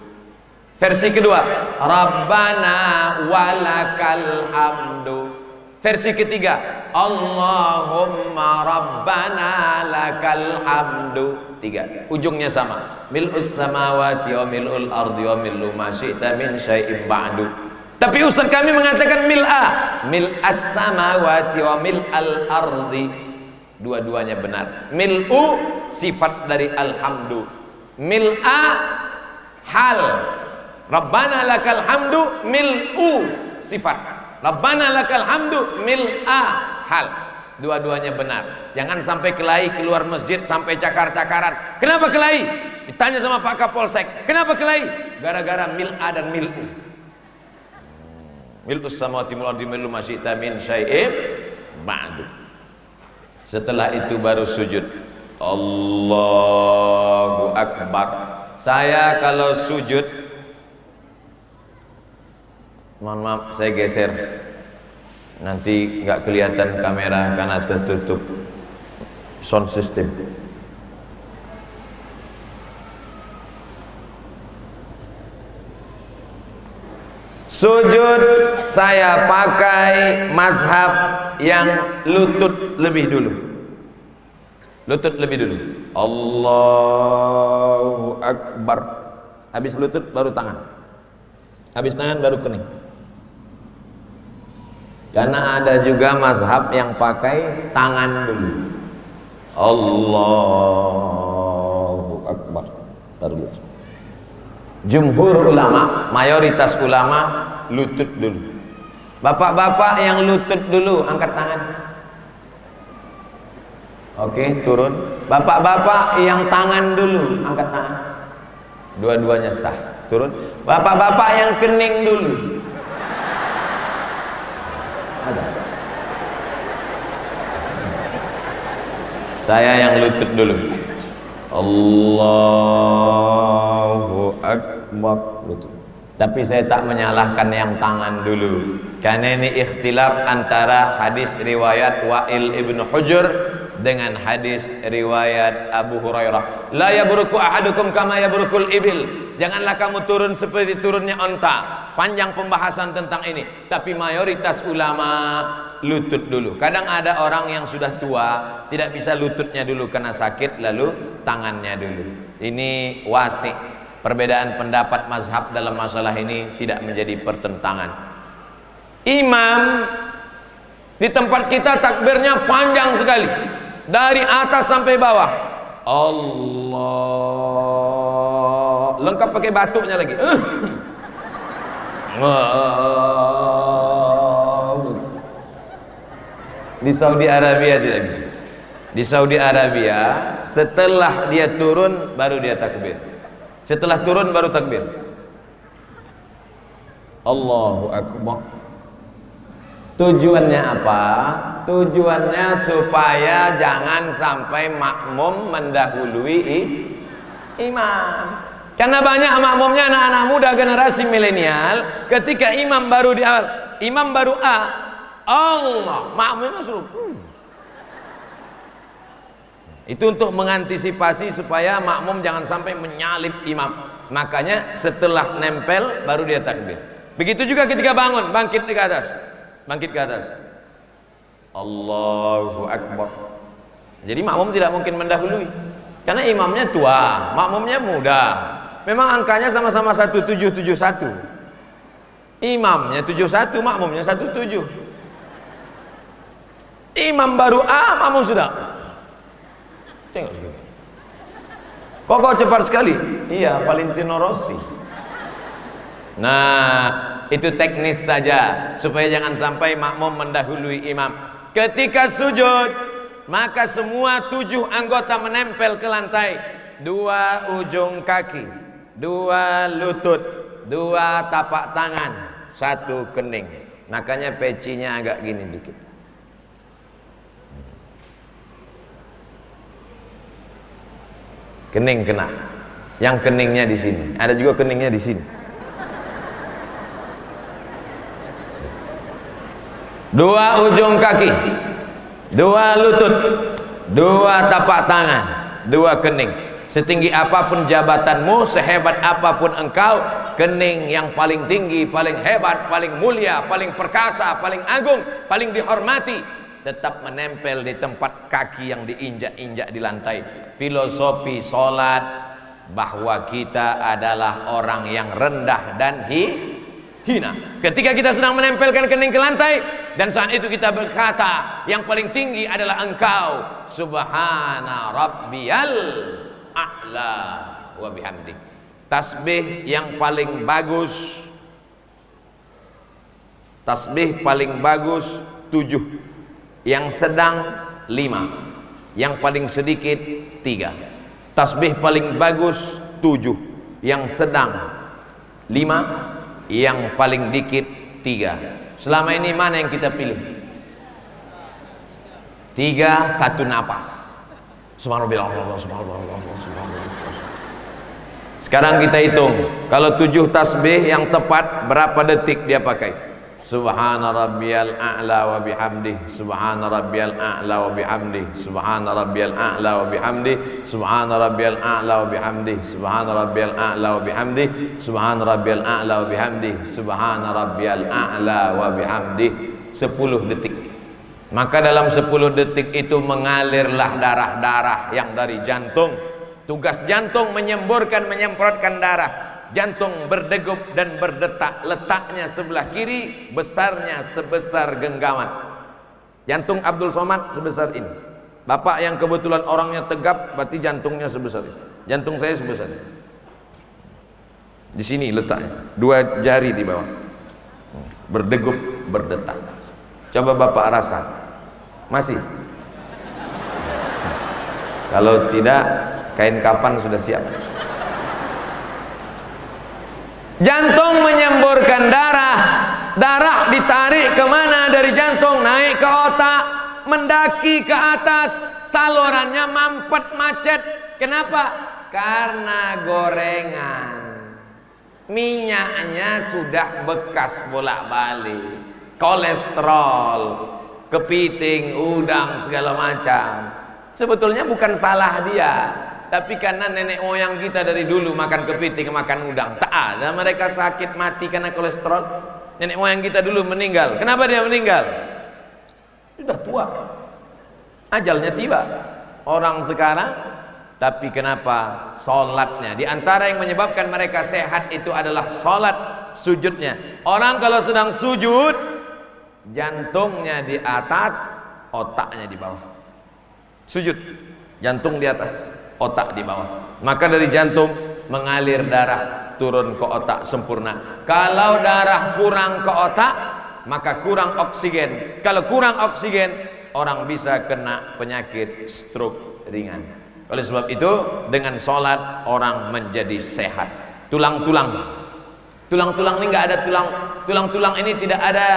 Versi kedua, Rabbana walakal hamdu. Versi ketiga, Allahumma Rabbana lakal hamdu. 3. Ujungnya sama. Mil'us samawati wa mil'ul ardi wa mil'u ma syi'ta min syai'in ba'du. Tapi ustaz kami mengatakan mil'as samawati wa mil'al ardi. Dua-duanya benar. Mil'u sifat dari alhamdu. Mil'a hal. Rabbana lakal hamdu mil'u sifat. Rabbana lakal hamdu mil'a hal. Dua-duanya benar. Jangan sampai kelahi keluar masjid sampai cakar-cakaran. Kenapa kelahi? Ditanya sama Pak Kapolsek. Kenapa kelahi? Gara-gara mil'a dan mil'u. Mil'us samawati wal ardi mil'u ma syi'ta min syai'in ba'du. Setelah itu baru sujud. Allahu Akbar. Saya kalau sujud, mohon maaf saya geser, nanti nggak kelihatan kamera karena tertutup sound system. Sujud saya pakai mazhab yang lutut lebih dulu. Lutut lebih dulu. Allahu Akbar. Habis lutut baru tangan. Habis tangan baru kening. Karena ada juga mazhab yang pakai tangan dulu. Allahu Akbar. Baru lutut. Jumhur ulama, mayoritas ulama lutut dulu. Bapak-bapak yang lutut dulu angkat tangan. Oke, turun. Bapak-bapak yang tangan dulu angkat tangan. Dua-duanya sah. Turun. Bapak-bapak yang kening dulu. Ada. Saya yang lutut dulu. Allahu Akbar. Lutut. Tapi saya tak menyalahkan yang tangan dulu, karena ini ikhtilaf antara hadis riwayat Wa'il ibn Hujur dengan hadis riwayat Abu Hurairah. La yabruku ahadukum kama yabrukul ibil. Janganlah kamu turun seperti turunnya onta. Panjang pembahasan tentang ini, tapi mayoritas ulama lutut dulu. Kadang ada orang yang sudah tua tidak bisa lututnya dulu karena sakit, lalu tangannya dulu. Ini wasi'. Perbedaan pendapat mazhab dalam masalah ini tidak menjadi pertentangan. Imam di tempat kita takbirnya panjang sekali, dari atas sampai bawah. Allah, lengkap pakai batuknya lagi. Di Saudi Arabia tidak gitu. Di Saudi Arabia setelah dia turun baru dia takbir. Setelah turun baru takbir. Allahu Akbar. Tujuannya apa? Tujuannya supaya jangan sampai makmum mendahului imam. Karena banyak makmumnya anak-anak muda generasi milenial, ketika imam baru di awal, imam baru Allah, makmumnya suruh. Itu untuk mengantisipasi supaya makmum jangan sampai menyalip imam. Makanya setelah nempel baru dia takbir. Begitu juga ketika bangun, bangkit ke atas. Bangkit ke atas. Allahu Akbar. Jadi makmum tidak mungkin mendahului. Karena imamnya tua, makmumnya muda. Memang angkanya sama-sama 1771. Imamnya 71, makmumnya 17. Imam baru makmum sudah. Tengok juga. Kok cepat sekali? Iya, Valentino Rossi. Nah, itu teknis saja supaya jangan sampai makmum mendahului imam. Ketika sujud, maka semua 7 anggota menempel ke lantai. 2 ujung kaki, 2 lutut, 2 tapak tangan, 1 kening. Makanya pecinya agak gini dikit. Kening kena. Yang keningnya di sini. Ada juga keningnya di sini. 2 ujung kaki, 2 lutut, 2 tapak tangan, 2 kening. Setinggi apapun jabatanmu, sehebat apapun engkau, kening yang paling tinggi, paling hebat, paling mulia, paling perkasa, paling agung, paling dihormati, tetap menempel di tempat kaki yang diinjak-injak di lantai. Filosofi solat bahwa kita adalah orang yang rendah dan hina. Ketika kita sedang menempelkan kening ke lantai, dan saat itu kita berkata, yang paling tinggi adalah engkau, subhana rabbiyal a'la wa bihamdi. Tasbih yang paling bagus, tasbih paling bagus 7, yang sedang 5, yang paling sedikit 3. Tasbih paling bagus 7, yang sedang 5, yang paling dikit 3. Selama ini mana yang kita pilih? 3, 1 napas. Subhanallah. Sekarang kita hitung, kalau 7 tasbih yang tepat berapa detik dia pakai? Subhana rabbiyal a'la wa bihamdih, subhana rabbiyal a'la wa bihamdih, subhana rabbiyal a'la wa bihamdih, subhana rabbiyal a'la wa bihamdih, subhana rabbiyal a'la wa bihamdih, subhana rabbiyal a'la wa bihamdih, subhana rabbiyal a'la wa bihamdih. 10 detik. Maka dalam 10 detik itu mengalirlah darah-darah yang dari jantung. Tugas jantung menyemprotkan darah. Jantung berdegup dan berdetak, letaknya sebelah kiri, besarnya sebesar genggaman. Jantung Abdul Somad sebesar ini. Bapak yang kebetulan orangnya tegap, berarti jantungnya sebesar ini. Jantung saya sebesar ini. Di sini letaknya, 2 jari di bawah. Berdegup, berdetak. Coba Bapak rasa. Masih? Kalau tidak, kain kapan sudah siap. Jantung menyemburkan darah, darah ditarik kemana dari jantung, naik ke otak, mendaki ke atas, salurannya mampet macet. Kenapa? Karena gorengan. Minyaknya sudah bekas bolak-balik, kolesterol, kepiting, udang, segala macam. Sebetulnya bukan salah dia, tapi karena nenek moyang kita dari dulu makan kepiting, makan udang. Tak ada mereka sakit mati karena kolesterol. Nenek moyang kita dulu meninggal. Kenapa dia meninggal? Sudah tua, ajalnya tiba. Orang sekarang, tapi kenapa? Sholatnya. Di antara yang menyebabkan mereka sehat itu adalah sholat, sujudnya. Orang kalau sedang sujud, jantungnya di atas, otaknya di bawah. Sujud, jantung di atas, otak di bawah. Maka dari jantung mengalir darah turun ke otak sempurna. Kalau darah kurang ke otak, maka kurang oksigen. Kalau kurang oksigen, orang bisa kena penyakit stroke ringan. Oleh sebab itu, dengan sholat orang menjadi sehat. Tulang-tulang ini nggak ada tulang ini tidak ada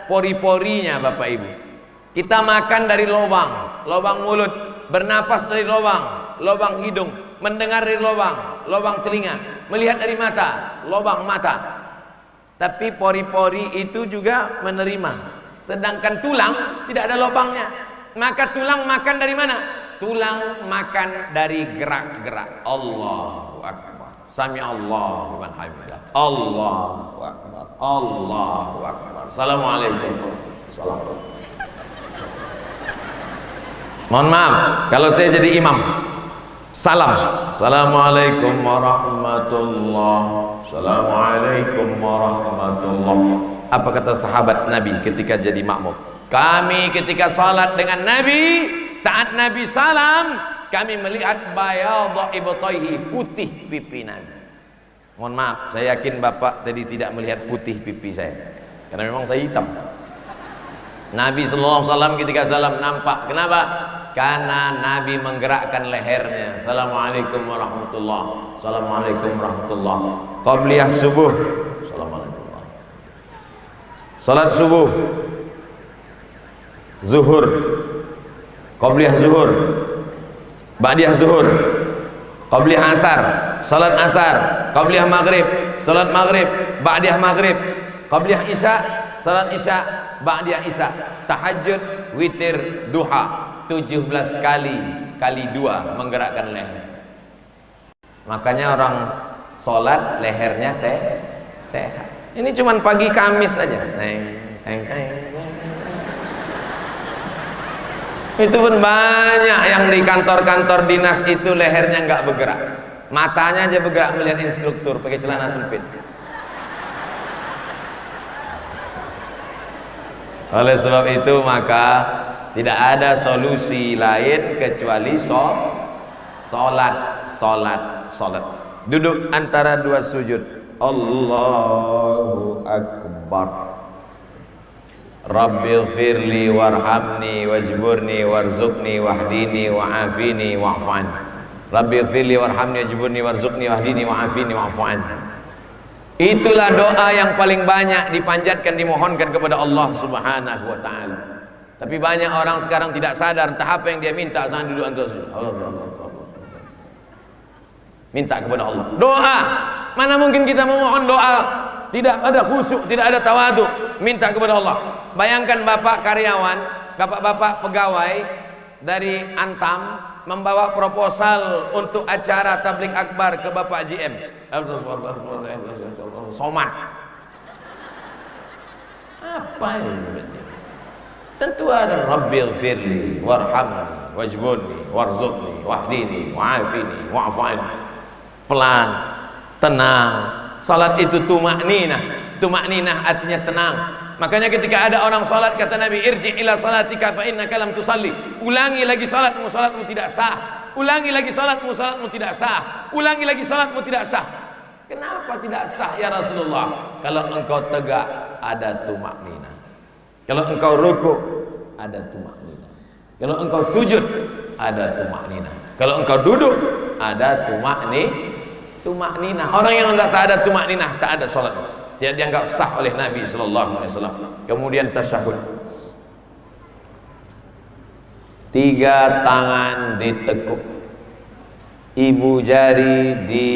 pori-porinya, Bapak Ibu. Kita makan dari lubang mulut, bernapas dari lubang hidung, mendengar dari lubang telinga, melihat dari mata, lubang mata. Tapi pori-pori itu juga menerima. Sedangkan tulang tidak ada lubangnya. Maka tulang makan dari mana? Tulang makan dari gerak-gerak. Allahu Akbar. Sami Allahu liman hamidah. Allahu Akbar. Allahu Akbar. Assalamualaikum. Mohon maaf kalau saya jadi imam. Salam. Assalamualaikum warahmatullahi. Assalamualaikum warahmatullahi. Apa kata sahabat Nabi ketika jadi makmum? Kami ketika salat dengan Nabi, saat Nabi salam, kami melihat bayadha ibtaihi, putih pipi Nabi. Mohon maaf, saya yakin Bapak tadi tidak melihat putih pipi saya, karena memang saya hitam. Nabi sallallahu alaihi wasallam ketika salam nampak. Kenapa? Karena Nabi menggerakkan lehernya. Assalamualaikum warahmatullahi. Assalamualaikum warahmatullahi. Qabliyah subuh. Assalamualaikum. Salat subuh. Zuhur. Qabliyah zuhur, ba'diyah zuhur, qabliyah asar, salat asar, qabliyah maghrib, salat maghrib, ba'diyah maghrib, qabliyah isya, salat isya, ba'diyah isya, tahajud, witir, duha, 17 kali 2 menggerakkan leher. Makanya orang salat lehernya sehat. Ini cuman pagi Kamis aja. Itu pun banyak yang di kantor-kantor dinas itu lehernya nggak bergerak, matanya aja bergerak melihat instruktur pakai celana sempit. Oleh sebab itu maka tidak ada solusi lain kecuali sholat. Duduk antara dua sujud. Allahu Akbar. Rabbighfirli warhamni wajburni warzuqni wahdini wa'afini wa'fan. Rabbighfirli warhamni wajburni warzuqni wahdini wa'afini wa'fan. Itulah doa yang paling banyak dipanjatkan, dimohonkan kepada Allah Subhanahu wa taala. Tapi banyak orang sekarang tidak sadar entah apa yang dia minta saat duduk antara sujud. Minta kepada Allah. Doa. Mana mungkin kita memohon doa tidak ada khusyuk, tidak ada tawadu, minta kepada Allah. Bayangkan bapak karyawan, bapak-bapak pegawai dari Antam membawa proposal untuk acara tablik akbar ke Bapak GM. Somad. Apa ini? Tentu ada Rabbighfirli warhamni wajburni warzuqni wahdini wa'afini wa'fani. Pelan, tenang. Salat itu tumakninah. Tumakninah artinya tenang. Makanya ketika ada orang salat kata Nabi, irji ila salatika fa innaka lam tusalli. Ulangi lagi salatmu, salatmu tidak sah. Ulangi lagi salatmu, salatmu tidak sah. Ulangi lagi salatmu tidak sah. Kenapa tidak sah ya Rasulullah? Kalau engkau tegak ada tumakninah. Kalau engkau ruku ada tumakninah. Kalau engkau sujud ada tumakninah. Kalau engkau duduk ada tumakninah. Orang yang tak ada tumakninah, tak ada salat. Dia dianggap sah oleh Nabi sallallahu alaihi wasallam. Kemudian tasyahud. 3 tangan ditekuk. Ibu jari di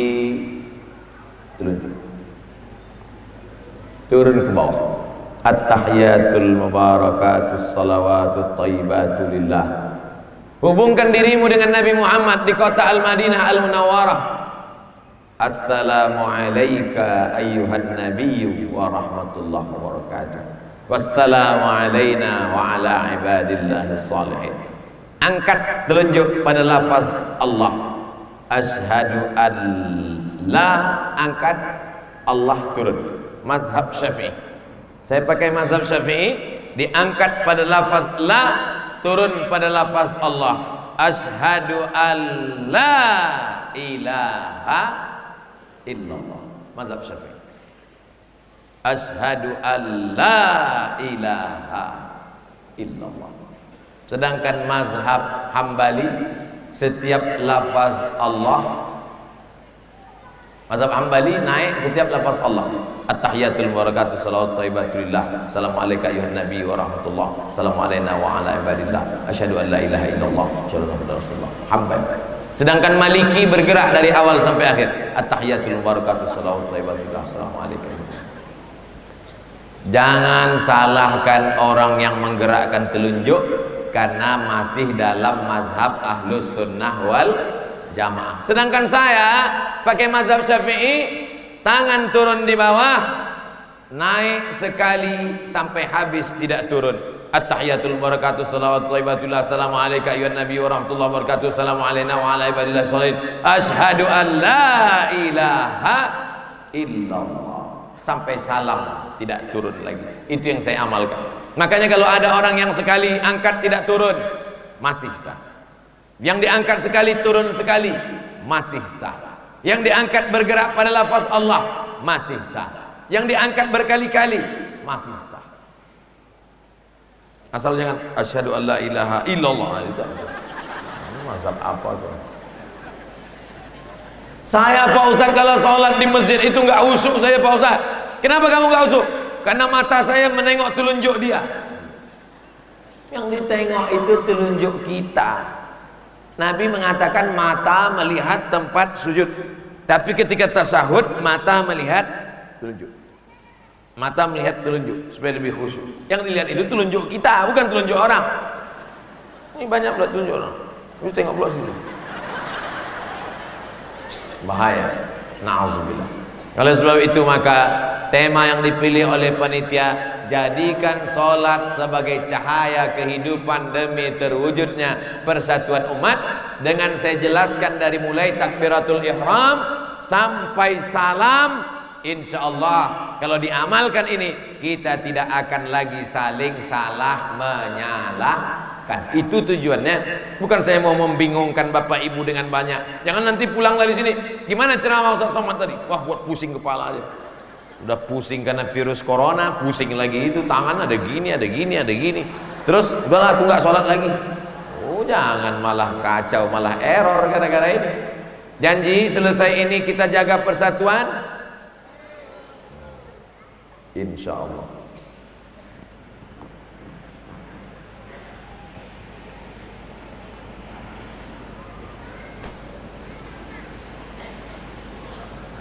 telunjuk. turun ke bawah. At-tahiyatul mubarakatus salawatut thayyibatu lillah. Hubungkan dirimu dengan Nabi Muhammad di kota Al-Madinah Al-Munawwarah. Assalamu alayka ayyuhan nabiyyu wa rahmatullahi wa barakatuh. Wassalamu alayna wa ala ibadillahis salihin. Angkat telunjuk pada lafaz Allah. Asyhadu an la, angkat, Allah turun. Mazhab Syafi'i. Saya pakai mazhab Syafi'i, diangkat pada lafaz la, turun pada lafaz Allah. Asyhadu an la ilaha illallah. Mazhab Syafi'i. Asyhadu an la ilaha illallah. Sedangkan mazhab Hambali, setiap lafaz Allah, mazhab Hambali naik setiap lafaz Allah. At-tahiyatul mubarakatuh salawat thayyibatulillah. Assalamualaikum ayuhan nabi wa rahmatullah. Assalamu alayna wa ala ibadillah. Asyhadu an la ilaha illallah. Asyhadu anna rasulullah. Hambali. Sedangkan Maliki bergerak dari awal sampai akhir. At-tahiyatul mubarakatuh salawat thayyibatulillah. Assalamualaikum. Jangan salahkan orang yang menggerakkan telunjuk karena masih dalam mazhab Ahlus Sunnah wal Jamaah. Sedangkan saya pakai mazhab Syafi'i, tangan turun di bawah, naik sekali sampai habis tidak turun. At-tahiyatul barakatuh salawat thayyibatullah. Assalamu alayka ayyuhan nabi wa rahmatullahi wa barakatuh. Assalamu alayna wa ala ibadillah sholihin. Asyhadu an la ilaha illallah. Sampai salam tidak turun lagi. Itu yang saya amalkan. Makanya kalau ada orang yang sekali angkat tidak turun, masih sah. Yang diangkat sekali turun sekali, masih sah. Yang diangkat bergerak pada lafaz Allah, masih sah. Yang diangkat berkali-kali, masih sah. Asal jangan asyhadu an la ilaha illallah. Itu mazhab apa tuh? Saya Pak Ustaz kalau sholat di masjid itu nggak usuk saya Pak Ustaz. Kenapa kamu nggak usuk? Karena mata saya menengok telunjuk dia. Yang ditengok itu telunjuk kita. Nabi mengatakan mata melihat tempat sujud, tapi ketika tasahud mata melihat telunjuk. Mata melihat telunjuk supaya lebih khusyuk. Yang dilihat itu telunjuk kita, bukan telunjuk orang. Ini banyak pula telunjuk orang. Ini tengok pula sini. Bahaya. Na'udzubillah. Oleh sebab itu maka tema yang dipilih oleh panitia, jadikan sholat sebagai cahaya kehidupan demi terwujudnya persatuan umat. Dengan saya jelaskan dari mulai takbiratul ihram sampai salam, insya Allah kalau diamalkan ini kita tidak akan lagi saling salah menyalahkan. Itu tujuannya. Bukan saya mau membingungkan bapak ibu dengan banyak. Jangan nanti pulang dari sini, gimana ceramah Ustaz Somad tadi? Wah, buat pusing kepala aja. Udah pusing karena virus corona, pusing lagi itu, tangan ada gini, ada gini, ada gini. Terus udahlah aku nggak sholat lagi. Oh, jangan malah kacau, malah error gara-gara ini. Janji selesai ini kita jaga persatuan, insya Allah.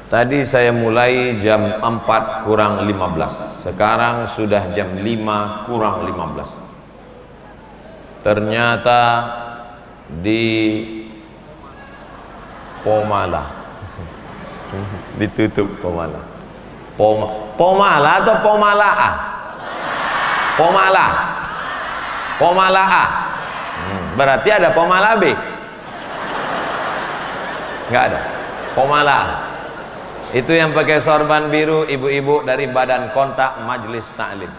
Tadi saya mulai jam 4 kurang 15. Sekarang sudah jam 5 kurang 15. Ternyata di Pomala ditutup Pomala. Pomala atau Pomalaah? Pomala. Pomalaah. Berarti ada Pomala B? Enggak ada. Pomala. Itu yang pakai sorban biru, ibu-ibu dari Badan Kontak Majelis Ta'lim.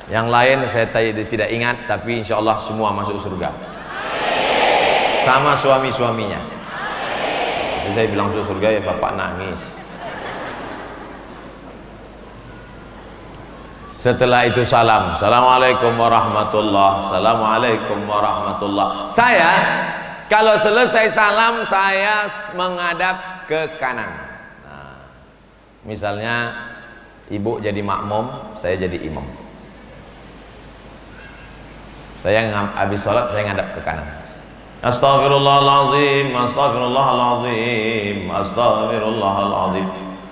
Yang lain saya tidak ingat, tapi insya Allah semua masuk surga. Sama suami-suaminya. Jadi saya bilang masuk surga ya bapak nangis. Setelah itu salam. Assalamualaikum warahmatullahi. Assalamualaikum warahmatullahi. Saya kalau selesai salam saya menghadap ke kanan. Nah, misalnya ibu jadi makmum, saya jadi imam. Saya habis sholat saya ngadap ke kanan. Astaghfirullahaladzim, astaghfirullahaladzim, astaghfirullahaladzim.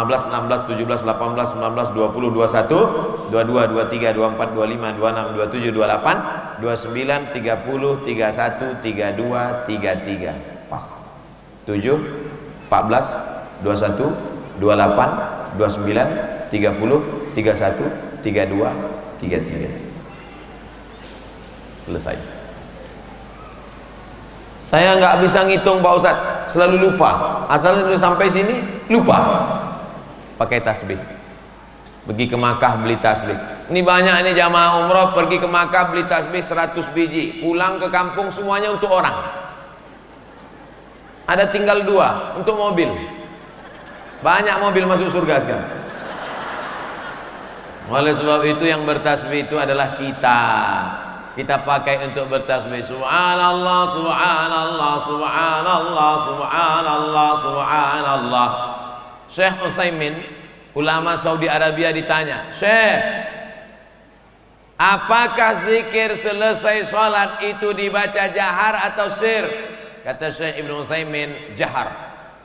15, 16, 17, 18, 19, 20, 21, 22, 23, 24, 25, 26, 27, 28, 29, 30, 31, 32, 33. Pas. 7, 14, 21, 28, 29, 30, 31, 32, 33. Selesai. Saya nggak bisa ngitung Pak Ustadz, selalu lupa. Asalnya sudah sampai sini, lupa. Pakai tasbih. Pergi ke Makkah beli tasbih. Ini banyak ini jamaah umroh pergi ke Makkah beli tasbih 100 biji. Pulang ke kampung semuanya untuk orang. Ada tinggal 2 untuk mobil. Banyak mobil masuk surga sekarang. Oleh sebab itu yang bertasbih itu adalah kita. Kita pakai untuk bertasbih subhanallah subhanallah subhanallah subhanallah subhanallah. Syekh Utsaimin, ulama Saudi Arabia ditanya, "Syekh, apakah zikir selesai sholat itu dibaca jahar atau sir?" Kata Syekh Ibnu Utsaimin, jahar.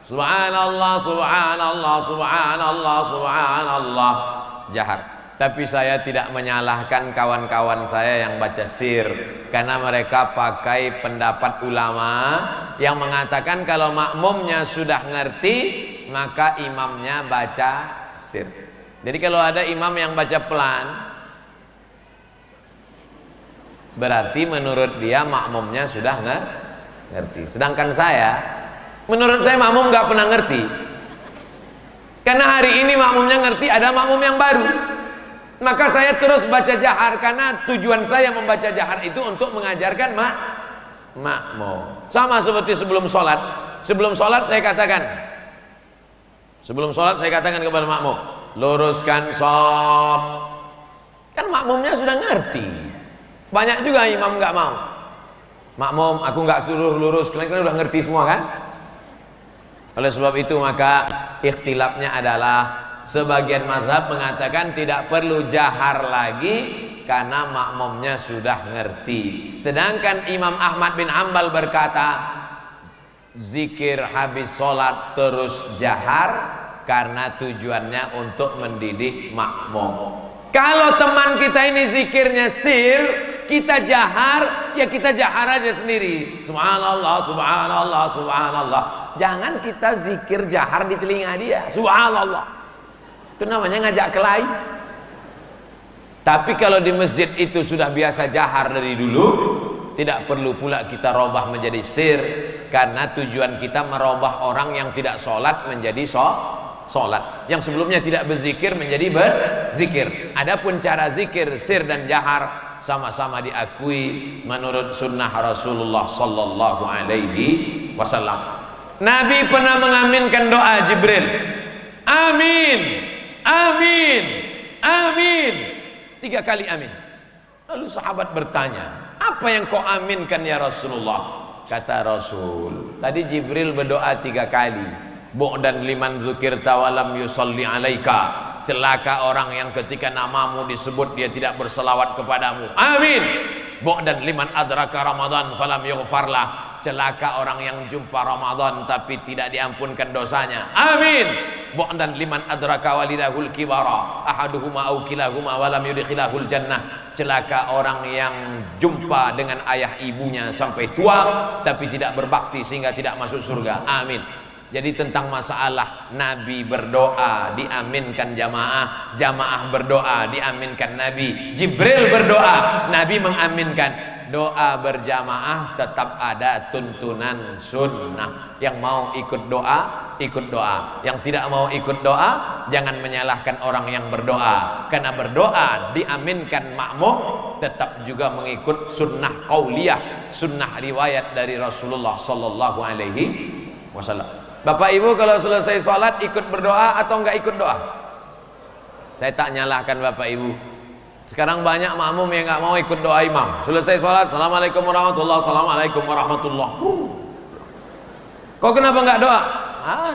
Subhanallah subhanallah subhanallah subhanallah, jahar. Tapi saya tidak menyalahkan kawan-kawan saya yang baca sir, karena mereka pakai pendapat ulama yang mengatakan kalau makmumnya sudah ngerti maka imamnya baca sir. Jadi kalau ada imam yang baca pelan, berarti menurut dia makmumnya sudah ngerti. Sedangkan saya, menurut saya makmum nggak pernah ngerti, karena hari ini makmumnya ngerti, ada makmum yang baru. Maka saya terus baca jahar, karena tujuan saya membaca jahar itu untuk mengajarkan makmum. Sama seperti sebelum sholat. Sebelum sholat saya katakan kepada makmum, luruskan shaf. Kan makmumnya sudah ngerti. Banyak juga imam nggak mau. Makmum, aku nggak suruh lurus, kalian udah ngerti semua kan? Oleh sebab itu maka ikhtilafnya adalah sebagian mazhab mengatakan tidak perlu jahar lagi karena makmumnya sudah ngerti. Sedangkan Imam Ahmad bin Hanbal berkata, zikir habis sholat terus jahar karena tujuannya untuk mendidik makmum. Kalau teman kita ini zikirnya sir, kita jahar, ya kita jahar aja sendiri. Subhanallah, subhanallah, subhanallah. Jangan kita zikir jahar di telinga dia. Subhanallah. Itu namanya ngajak kelahi. Tapi kalau di masjid itu sudah biasa jahar dari dulu, tidak perlu pula kita robah menjadi sir, karena tujuan kita merubah orang yang tidak sholat menjadi sholat, yang sebelumnya tidak berzikir menjadi berzikir. Adapun cara zikir sir dan jahar sama-sama diakui menurut sunnah Rasulullah sallallahu alaihi wasallam. Nabi pernah mengaminkan doa Jibril. Amin, amin, amin. 3 kali amin. Lalu sahabat bertanya, apa yang kau aminkan ya Rasulullah? Kata Rasul, tadi Jibril berdoa 3 kali. Bu'dan liman dzukirta wa lam yusalli alaika. Celaka orang yang ketika namamu disebut dia tidak berselawat kepadamu. Amin. Bu'dan liman adraka Ramadan falam yughfarlah. Celaka orang yang jumpa Ramadan tapi tidak diampunkan dosanya. Amin. Bu'dan liman adraka walidahul kibara ahaduhuma aw kilahuma wa lam yudkhilahul jannah. Celaka orang yang jumpa dengan ayah ibunya sampai tua tapi tidak berbakti sehingga tidak masuk surga. Amin. Jadi tentang masalah Nabi berdoa diaminkan jamaah, jamaah berdoa diaminkan Nabi, Jibril berdoa, Nabi mengaminkan. Doa berjamaah tetap ada tuntunan sunnah. Yang mau ikut doa, ikut doa. Yang tidak mau ikut doa, jangan menyalahkan orang yang berdoa. Karena berdoa diaminkan makmum tetap juga mengikut sunnah qauliyah, sunnah riwayat dari Rasulullah sallallahu alaihi wasallam. Bapak Ibu kalau selesai sholat ikut berdoa atau enggak ikut doa? Saya tak nyalahkan Bapak Ibu. Sekarang banyak makmum yang enggak mau ikut doa imam. Selesai sholat, assalamualaikum warahmatullahi wabarakatuh, assalamualaikum warahmatullahi wabarakatuh. Kok kenapa enggak doa?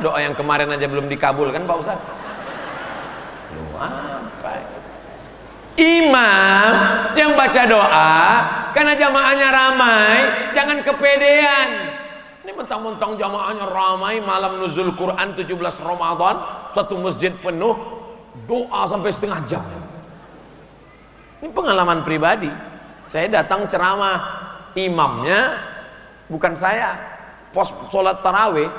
Doa yang kemarin aja belum dikabulkan Pak Ustaz. Apa? Imam yang baca doa karena jamaahnya ramai, jangan kepedean. Ini mentang-mentang jamaahnya ramai, malam nuzul Quran 17 Ramadan, satu masjid penuh, doa sampai setengah jam. Ini pengalaman pribadi. Saya datang ceramah, imamnya bukan saya. Pos sholat tarawih,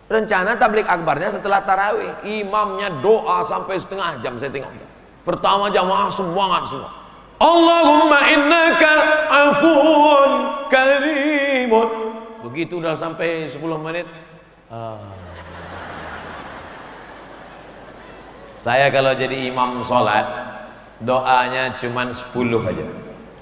rencana tablik akbarnya setelah tarawih, imamnya doa sampai setengah jam. Saya tengok. Pertama jamaah semangat semua. Allahumma innaka afuun karimun. Begitu udah sampai 10 menit. Saya kalau jadi imam sholat, doanya cuman 10 aja.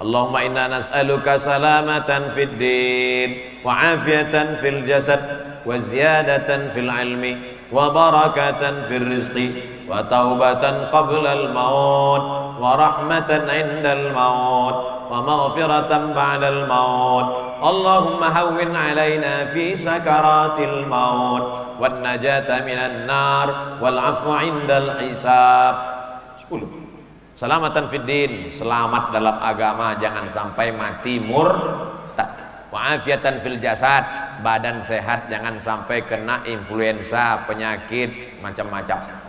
Allahumma inna nas'aluka salamatan fid din wa afiatan fil jasad wa ziyadatan fil ilmi wa barakatan fil rizqi wa taubatan qabla al maut wa rahmatan indal maut wa maghfiratan ba'dal maut. Allahumma hawwin alaina fi sakaratil maut wan najata minan nar wal afwa indal hisab. 10. Selamatan fiddin, selamat dalam agama, jangan sampai mati murtad. Wa'afiatan fil jasad, badan sehat, jangan sampai kena influenza, penyakit macam-macam.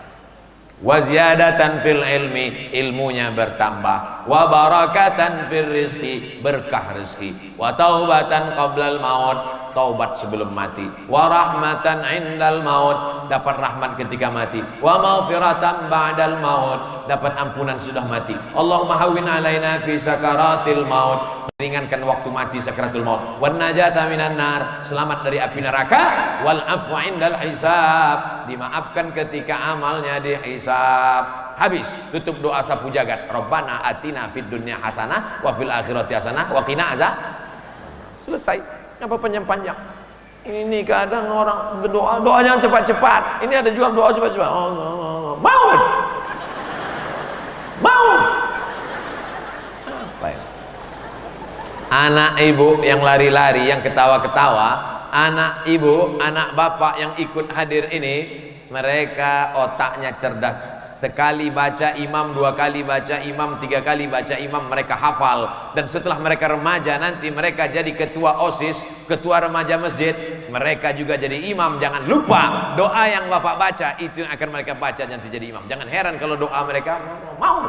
Wa ziyadatan fil ilmi, ilmunya bertambah. Wa barakatan fil rizqi, berkah rezeki. Wa taubatan qablal maut, taubat sebelum mati. Wa rahmatan indal maut, dapat rahmat ketika mati. Wa maghfiratan ba'dal maut, dapat ampunan sudah mati. Allahumma hawwin alaina fi sakaratil maut, ringankan waktu mati sakaratul maut. Wan najata minan nar, selamat dari api neraka. Wal afwa indal hisab, dimaafkan ketika amalnya dihisab. Habis, tutup doa sapu jagat. Rabbana atina fid dunya hasanah wa fil akhirati hasanah wa qina azab. Selesai. Apa panjang-panjang? Ini kadang orang berdoa, doanya cepat-cepat. Ini ada juga doa cepat-cepat. Maut. Maut. Apa ya? Anak ibu yang lari-lari, yang ketawa-ketawa, anak ibu, anak bapak yang ikut hadir ini, mereka otaknya cerdas. Sekali baca imam, 2 kali baca imam, 3 kali baca imam, mereka hafal. Dan setelah mereka remaja nanti mereka jadi ketua OSIS, ketua remaja masjid, mereka juga jadi imam. Jangan lupa doa yang bapak baca itu yang akan mereka baca nanti jadi imam. Jangan heran kalau doa mereka mau.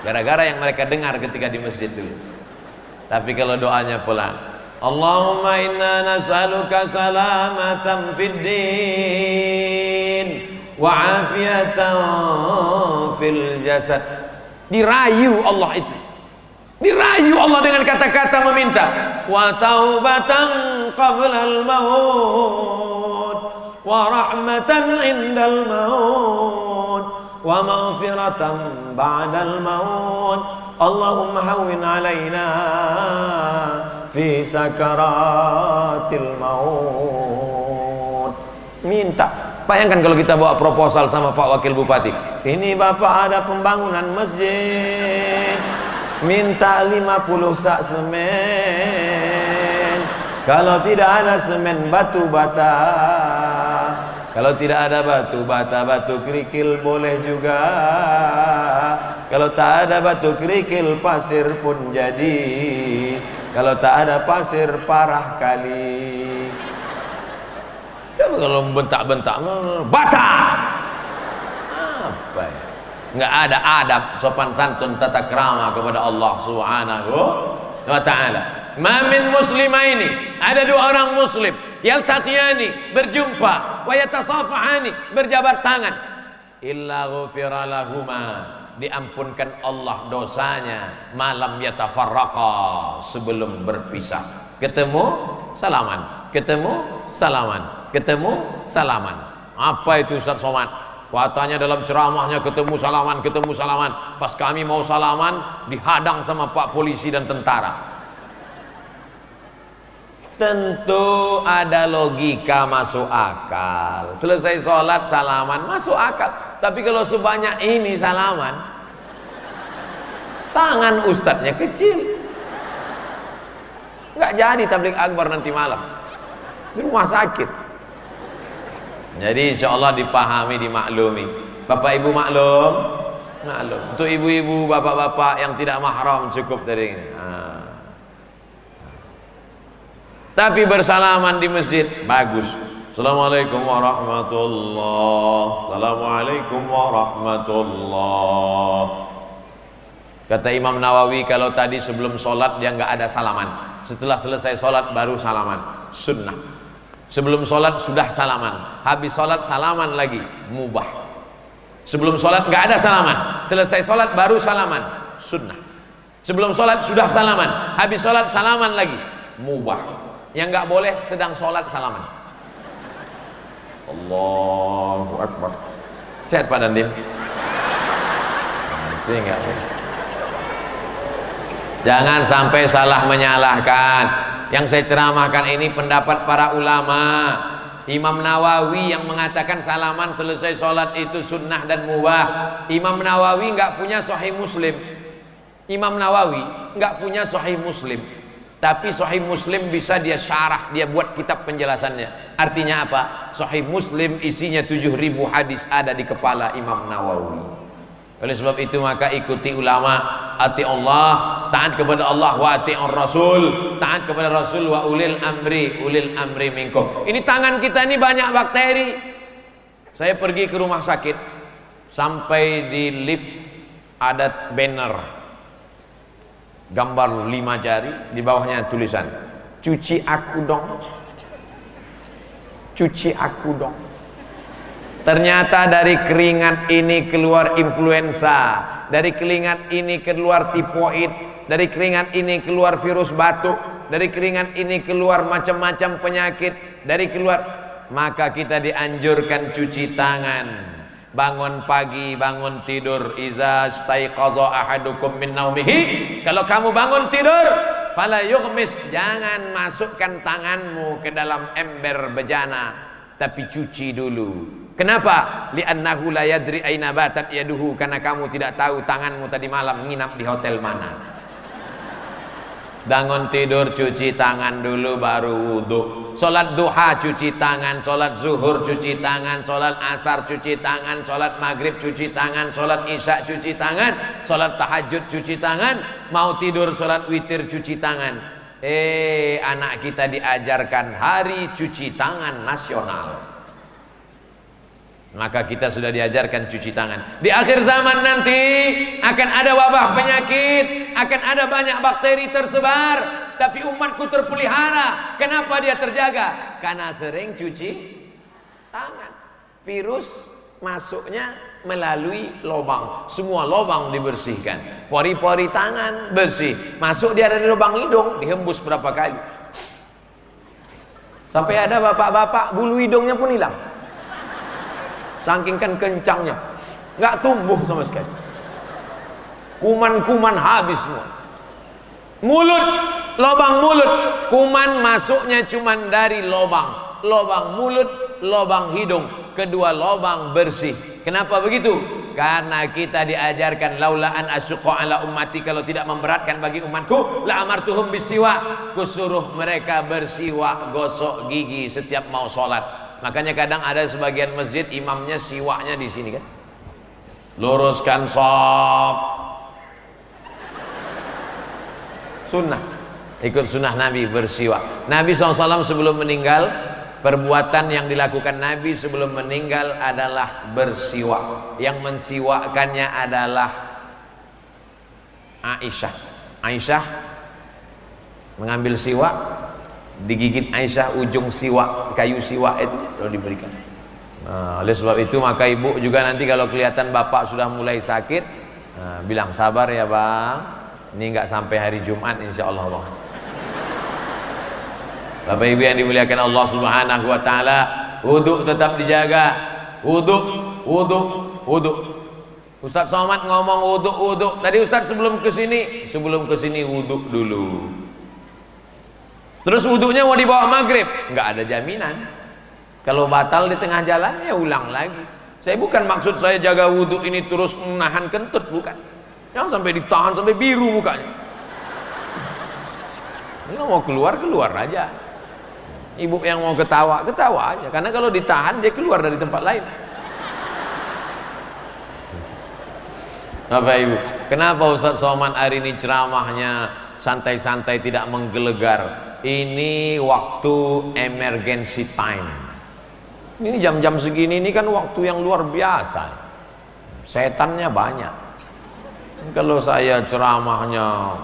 Gara-gara yang mereka dengar ketika di masjid dulu. Tapi kalau doanya pelan, Allahumma inna nas'aluka salamatan fid din wa afiatan fil jasad. Dirayu Allah itu, dirayu Allah dengan kata-kata meminta. Wa taubatan qablal maut wa rahmatan indal maut wa maghfiratan ba'dal maut. Allahumma hawwin alaina fi sakaratil maut. Minta. Bayangkan kalau kita bawa proposal sama Pak Wakil Bupati. Ini Bapak ada pembangunan masjid. Minta 50 sak semen. Kalau tidak ada semen, batu bata. Kalau tidak ada batu bata, batu kerikil boleh juga. Kalau tak ada batu kerikil, pasir pun jadi. Kalau tak ada pasir, parah kali. Kalau bentak-bentak, bata. Apa ya? Nggak ada adab, sopan santun, tata krama kepada Allah Subhanahu wa ta'ala. Ma min muslimaini, ada dua orang muslim, yaltaqiyani, berjumpa, wa yatasafahani, berjabat tangan, illa ghufira lahuma, diampunkan Allah dosanya, malam yatafarraqa, sebelum berpisah. Ketemu salaman, ketemu salaman, ketemu salaman. Apa itu Ustaz Somad? Katanya dalam ceramahnya ketemu salaman, ketemu salaman. Pas kami mau salaman, dihadang sama Pak polisi dan tentara. Tentu ada logika masuk akal. Selesai sholat salaman masuk akal. Tapi kalau sebanyak ini salaman, tangan ustadznya kecil, nggak jadi tabligh akbar nanti malam di rumah sakit. Jadi insya Allah dipahami, dimaklumi. Bapak ibu maklum, maklum. Untuk ibu-ibu, bapak-bapak yang tidak mahram cukup dari ini. Tapi bersalaman di masjid bagus. Assalamualaikum warahmatullahi. Assalamualaikum warahmatullahi. Kata Imam Nawawi, kalau tadi sebelum sholat dia nggak ada salaman, setelah selesai sholat baru salaman, sunnah. Sebelum sholat sudah salaman, habis sholat salaman lagi, mubah. Sebelum sholat nggak ada salaman, selesai sholat baru salaman, sunnah. Sebelum sholat sudah salaman, habis sholat salaman lagi, mubah. Yang nggak boleh sedang sholat salaman. Allahu Akbar. Sehat Pak Dandim? Itu enggak boleh. Jangan sampai salah menyalahkan. Yang saya ceramahkan ini pendapat para ulama. Imam Nawawi yang mengatakan salaman selesai sholat itu sunnah dan mubah. Imam Nawawi nggak punya Sahih Muslim. Imam Nawawi nggak punya Sahih Muslim. Tapi Sahih Muslim bisa dia syarah, dia buat kitab penjelasannya. Artinya apa? Sahih Muslim isinya 7.000 hadis ada di kepala Imam Nawawi. Oleh sebab itu maka ikuti ulama, ati Allah, taat kepada Allah, wa ati'ur Rasul, taat kepada Rasul, wa ulil amri minkum. Ini tangan kita ini banyak bakteri. Saya pergi ke rumah sakit, sampai di lift ada banner gambar 5 jari, di bawahnya tulisan cuci aku dong, cuci aku dong. Ternyata dari keringat ini keluar influenza, dari keringat ini keluar tifoid, dari keringat ini keluar virus batuk, dari keringat ini keluar macam-macam penyakit, dari keluar. Maka kita dianjurkan cuci tangan. Bangun pagi, bangun tidur, iza staiqadha ahadukum min naumihi, kalau kamu bangun tidur, fala yughmis, jangan masukkan tanganmu ke dalam ember bejana, tapi cuci dulu. Kenapa? Li'annahu la yadri aina batat yaduhu, karena kamu tidak tahu tanganmu tadi malam nginap di hotel mana. Bangun tidur cuci tangan dulu baru wudhu. Sholat duha cuci tangan, sholat zuhur cuci tangan, sholat asar cuci tangan, sholat maghrib cuci tangan, sholat isya cuci tangan, sholat tahajud cuci tangan, mau tidur sholat witir cuci tangan. Anak kita diajarkan hari cuci tangan nasional. Maka kita sudah diajarkan cuci tangan. Di akhir zaman nanti akan ada wabah penyakit, akan ada banyak bakteri tersebar, tapi umatku terpelihara. Kenapa dia terjaga? Karena sering cuci tangan. Virus masuknya melalui lubang, semua lubang dibersihkan. Pori-pori tangan bersih, masuk dia dari lubang hidung, dihembus berapa kali. Sampai ada bapak-bapak bulu hidungnya pun hilang. Saking kan kencangnya, nggak tumbuh sama sekali. Kuman-kuman habis semua. Mulut lubang mulut. Kuman masuknya cuman dari lubang mulut, lubang hidung. Kedua lubang bersih. Kenapa begitu? Karena kita diajarkan laula an asyqa ala ummati, kalau tidak memberatkan bagi umatku la amartuhum bisiwak, kusuruh mereka bersiwak, gosok gigi setiap mau sholat. Makanya kadang ada sebagian masjid imamnya siwaknya di sini kan, luruskan shaf, sunnah, ikut sunnah Nabi bersiwak. Nabi SAW sebelum meninggal, perbuatan yang dilakukan Nabi sebelum meninggal adalah bersiwak. Yang mensiwakkannya adalah Aisyah mengambil siwak, digigit Aisyah ujung siwak, kayu siwak itu lalu diberikan. Nah, oleh sebab itu maka ibu juga nanti kalau kelihatan bapak sudah mulai sakit, bilang sabar ya bang, ini nggak sampai hari Jumat insya Allah bang. Bapak ibu yang dimuliakan Allah Subhanahu wa taala, wudu tetap dijaga. Wudu. Ustaz Somad ngomong wudu. Tadi Ustaz sebelum kesini wudu dulu. Terus wudunya mau dibawa maghrib, nggak ada jaminan. Kalau batal di tengah jalan ya ulang lagi. Saya bukan maksud saya jaga wudu ini terus menahan kentut, bukan. Jangan sampai ditahan sampai biru mukanya. Kalau mau keluar aja. Ibu yang mau ketawa aja, karena kalau ditahan dia keluar dari tempat lain. Bapak Ibu, kenapa Ustaz Somad hari ini ceramahnya santai-santai, tidak menggelegar? Ini waktu emergency time. Ini jam-jam segini ini kan waktu yang luar biasa. Setannya banyak. Kalau saya ceramahnya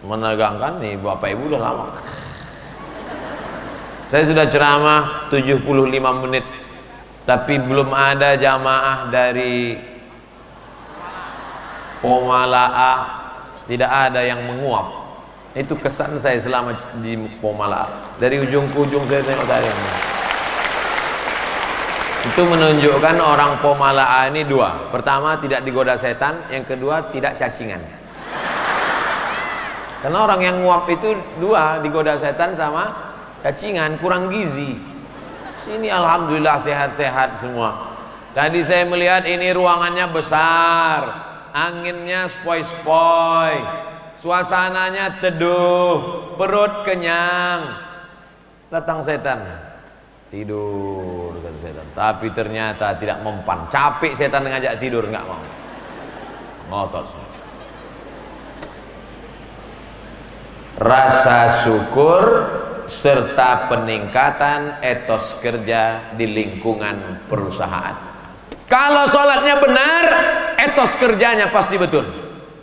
menegangkan nih, Bapak Ibu udah lama. Saya sudah ceramah 75 menit, tapi belum ada jamaah dari Pomala'a, tidak ada yang menguap. Itu kesan saya selama di Pomala'a. Dari ujung ke ujung saya tengok dari yang itu menunjukkan orang Pomala'a ini dua. Pertama, tidak digoda setan. Yang kedua, tidak cacingan. Karena orang yang nguap itu dua, digoda setan sama cacingan, kurang gizi. Sini alhamdulillah sehat-sehat semua. Tadi saya melihat ini ruangannya besar, anginnya spoi-spoi, suasananya teduh, perut kenyang. Datang setan, tidur kata setan. Tapi ternyata tidak mempan. Capek setan ngajak tidur, nggak mau. Ngotot. Rasa syukur serta peningkatan etos kerja di lingkungan perusahaan. Kalau sholatnya benar, etos kerjanya pasti betul.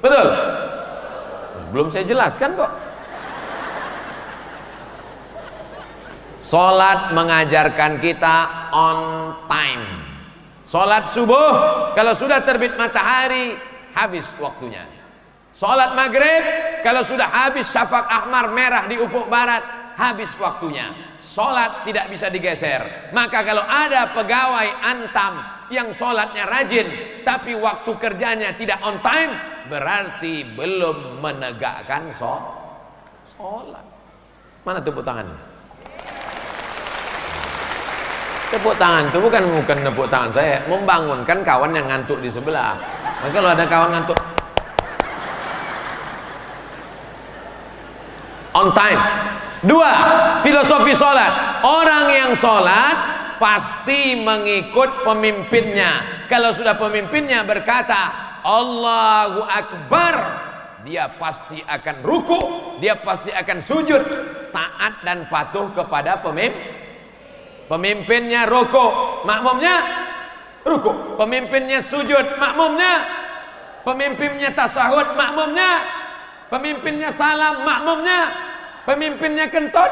Betul? Belum saya jelaskan kok. Sholat mengajarkan kita on time. Sholat subuh, kalau sudah terbit matahari, habis waktunya. Sholat maghrib, kalau sudah habis syafaq ahmar merah di ufuk barat, habis waktunya. Sholat tidak bisa digeser. Maka kalau ada pegawai antam yang sholatnya rajin tapi waktu kerjanya tidak on time, berarti belum menegakkan sholat. Mana tepuk tangan? Tepuk tangan itu bukan tepuk tangan saya, membangunkan kawan yang ngantuk di sebelah. Maka kalau ada kawan ngantuk, on time. Dua, filosofi sholat. Orang yang sholat pasti mengikut pemimpinnya. Kalau sudah pemimpinnya berkata Allahu Akbar, dia pasti akan ruku, dia pasti akan sujud, taat dan patuh kepada pemimpin. Pemimpinnya ruku, makmumnya ruku. Pemimpinnya sujud, makmumnya. Pemimpinnya tasahud, makmumnya. Pemimpinnya salam, makmumnya. Pemimpinnya kentut?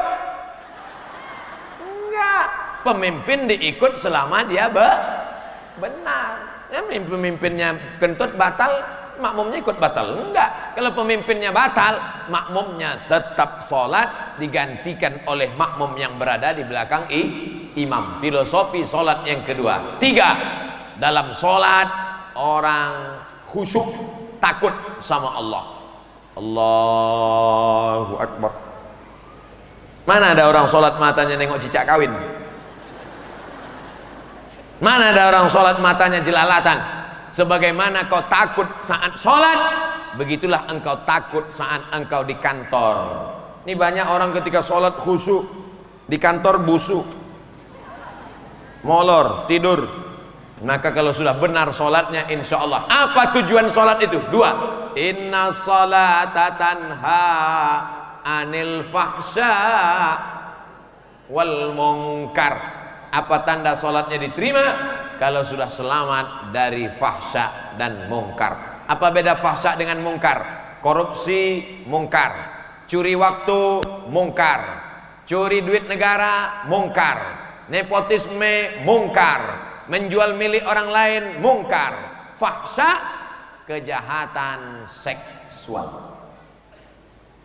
Enggak. Pemimpin diikut selama dia benar. Ya, pemimpinnya kentut batal, makmumnya ikut batal? Enggak. Kalau pemimpinnya batal, makmumnya tetap sholat, digantikan oleh makmum yang berada di belakang imam. Filosofi sholat yang kedua. Tiga, dalam sholat orang khusyuk, takut sama Allah. Allahu Akbar. Mana ada orang sholat matanya nengok cicak kawin? Mana ada orang sholat matanya jelalatan? Sebagaimana kau takut saat sholat, begitulah engkau takut saat engkau di kantor. Ini banyak orang ketika sholat khusyuk, di kantor busuk, molor, tidur. Maka kalau sudah benar sholatnya, insya Allah. Apa tujuan sholat itu? Dua. Inna sholata tanha anil fahsya wal munkar. Apa tanda sholatnya diterima? Kalau sudah selamat dari fahsya dan mungkar. Apa beda fahsya dengan mungkar? Korupsi mungkar, curi waktu mungkar, curi duit negara mungkar, nepotisme mungkar, menjual milik orang lain mungkar. Fahsya kejahatan seksual.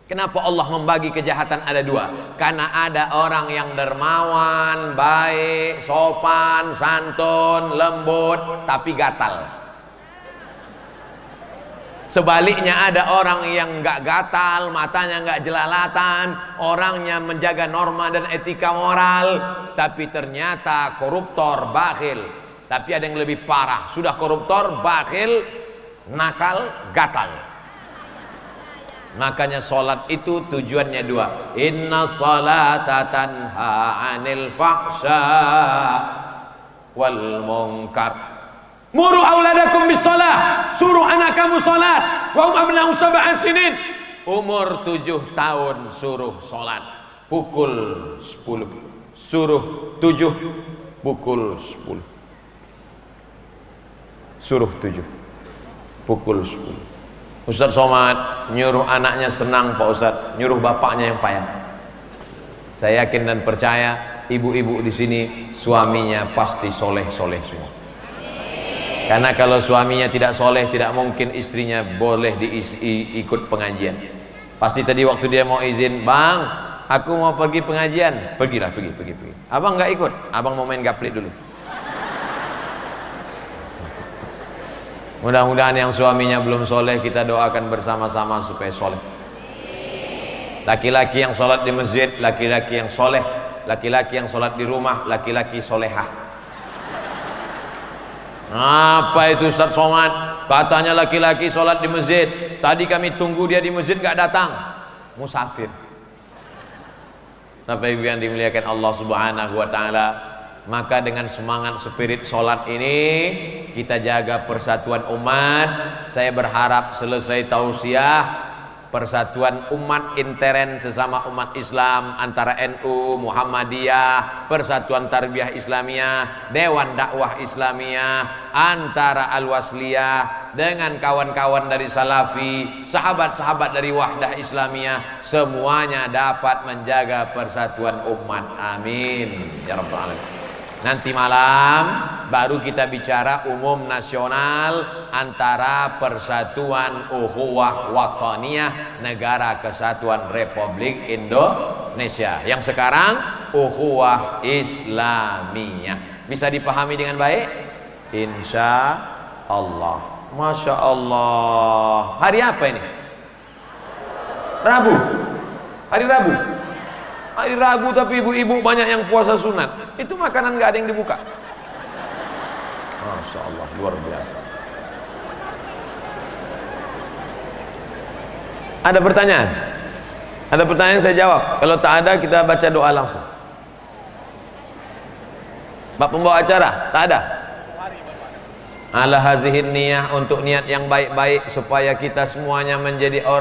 Kenapa Allah membagi kejahatan ada dua? Karena ada orang yang dermawan, baik, sopan, santun, lembut, tapi gatal. Sebaliknya ada orang yang nggak gatal, matanya nggak jelalatan, orangnya menjaga norma dan etika moral, tapi ternyata koruptor, bakhil. Tapi ada yang lebih parah, sudah koruptor, bakhil, nakal, gatal. Makanya sholat itu tujuannya dua. Inna sholata tanha anil fahsya wal munkar. Muru auladakum bis shalah. Suruh anak kamu sholat. Wa hum abna'u sab'a sinin. Umur 7 tahun suruh sholat. Pukul 10. Suruh 7, pukul 10. Suruh 7, pukul 10. Ustaz Somad nyuruh anaknya senang Pak Ustaz, nyuruh bapaknya yang payah. Saya yakin dan percaya ibu-ibu di sini suaminya pasti soleh-soleh semua. Karena kalau suaminya tidak soleh, tidak mungkin istrinya boleh ikut pengajian. Pasti tadi waktu dia mau izin, bang, aku mau pergi pengajian, pergilah, pergi. Abang nggak ikut, abang mau main gaplit dulu. Mudah-mudahan yang suaminya belum soleh kita doakan bersama-sama supaya soleh. Laki-laki yang sholat di masjid, laki-laki yang soleh. Laki-laki yang sholat di rumah, laki-laki solehah. Apa itu Ustaz Somad? Katanya laki-laki sholat di masjid. Tadi kami tunggu dia di masjid gak datang. Musafir. Bapak Ibu yang dimuliakan Allah Subhanahu wa Ta'ala, maka dengan semangat spirit sholat ini kita jaga persatuan umat. Saya berharap selesai tausiah, persatuan umat intern sesama umat Islam antara NU, Muhammadiyah, Persatuan Tarbiyah Islamiyah, Dewan Dakwah Islamiyah, antara Al-Wasliyah dengan kawan-kawan dari Salafi, sahabat-sahabat dari Wahdah Islamiyah, semuanya dapat menjaga persatuan umat. Amin ya rabbal alamin. Nanti malam baru kita bicara umum nasional antara Persatuan Ukhuwah Wataniyah Negara Kesatuan Republik Indonesia, yang sekarang Ukhuwah Islamiyah. Bisa dipahami dengan baik? Insya Allah. Masya Allah. Hari apa ini? Rabu. Hari Rabu. Hari Rabu tapi ibu-ibu banyak yang puasa sunat. Itu makanan nggak ada yang dibuka. Masya Allah, luar biasa. Ada pertanyaan? Ada pertanyaan saya jawab. Kalau tak ada kita baca doa langsung. Bapak pembawa acara? Tak ada? Ala hazihin niyah, untuk niat yang baik-baik supaya kita semuanya menjadi orang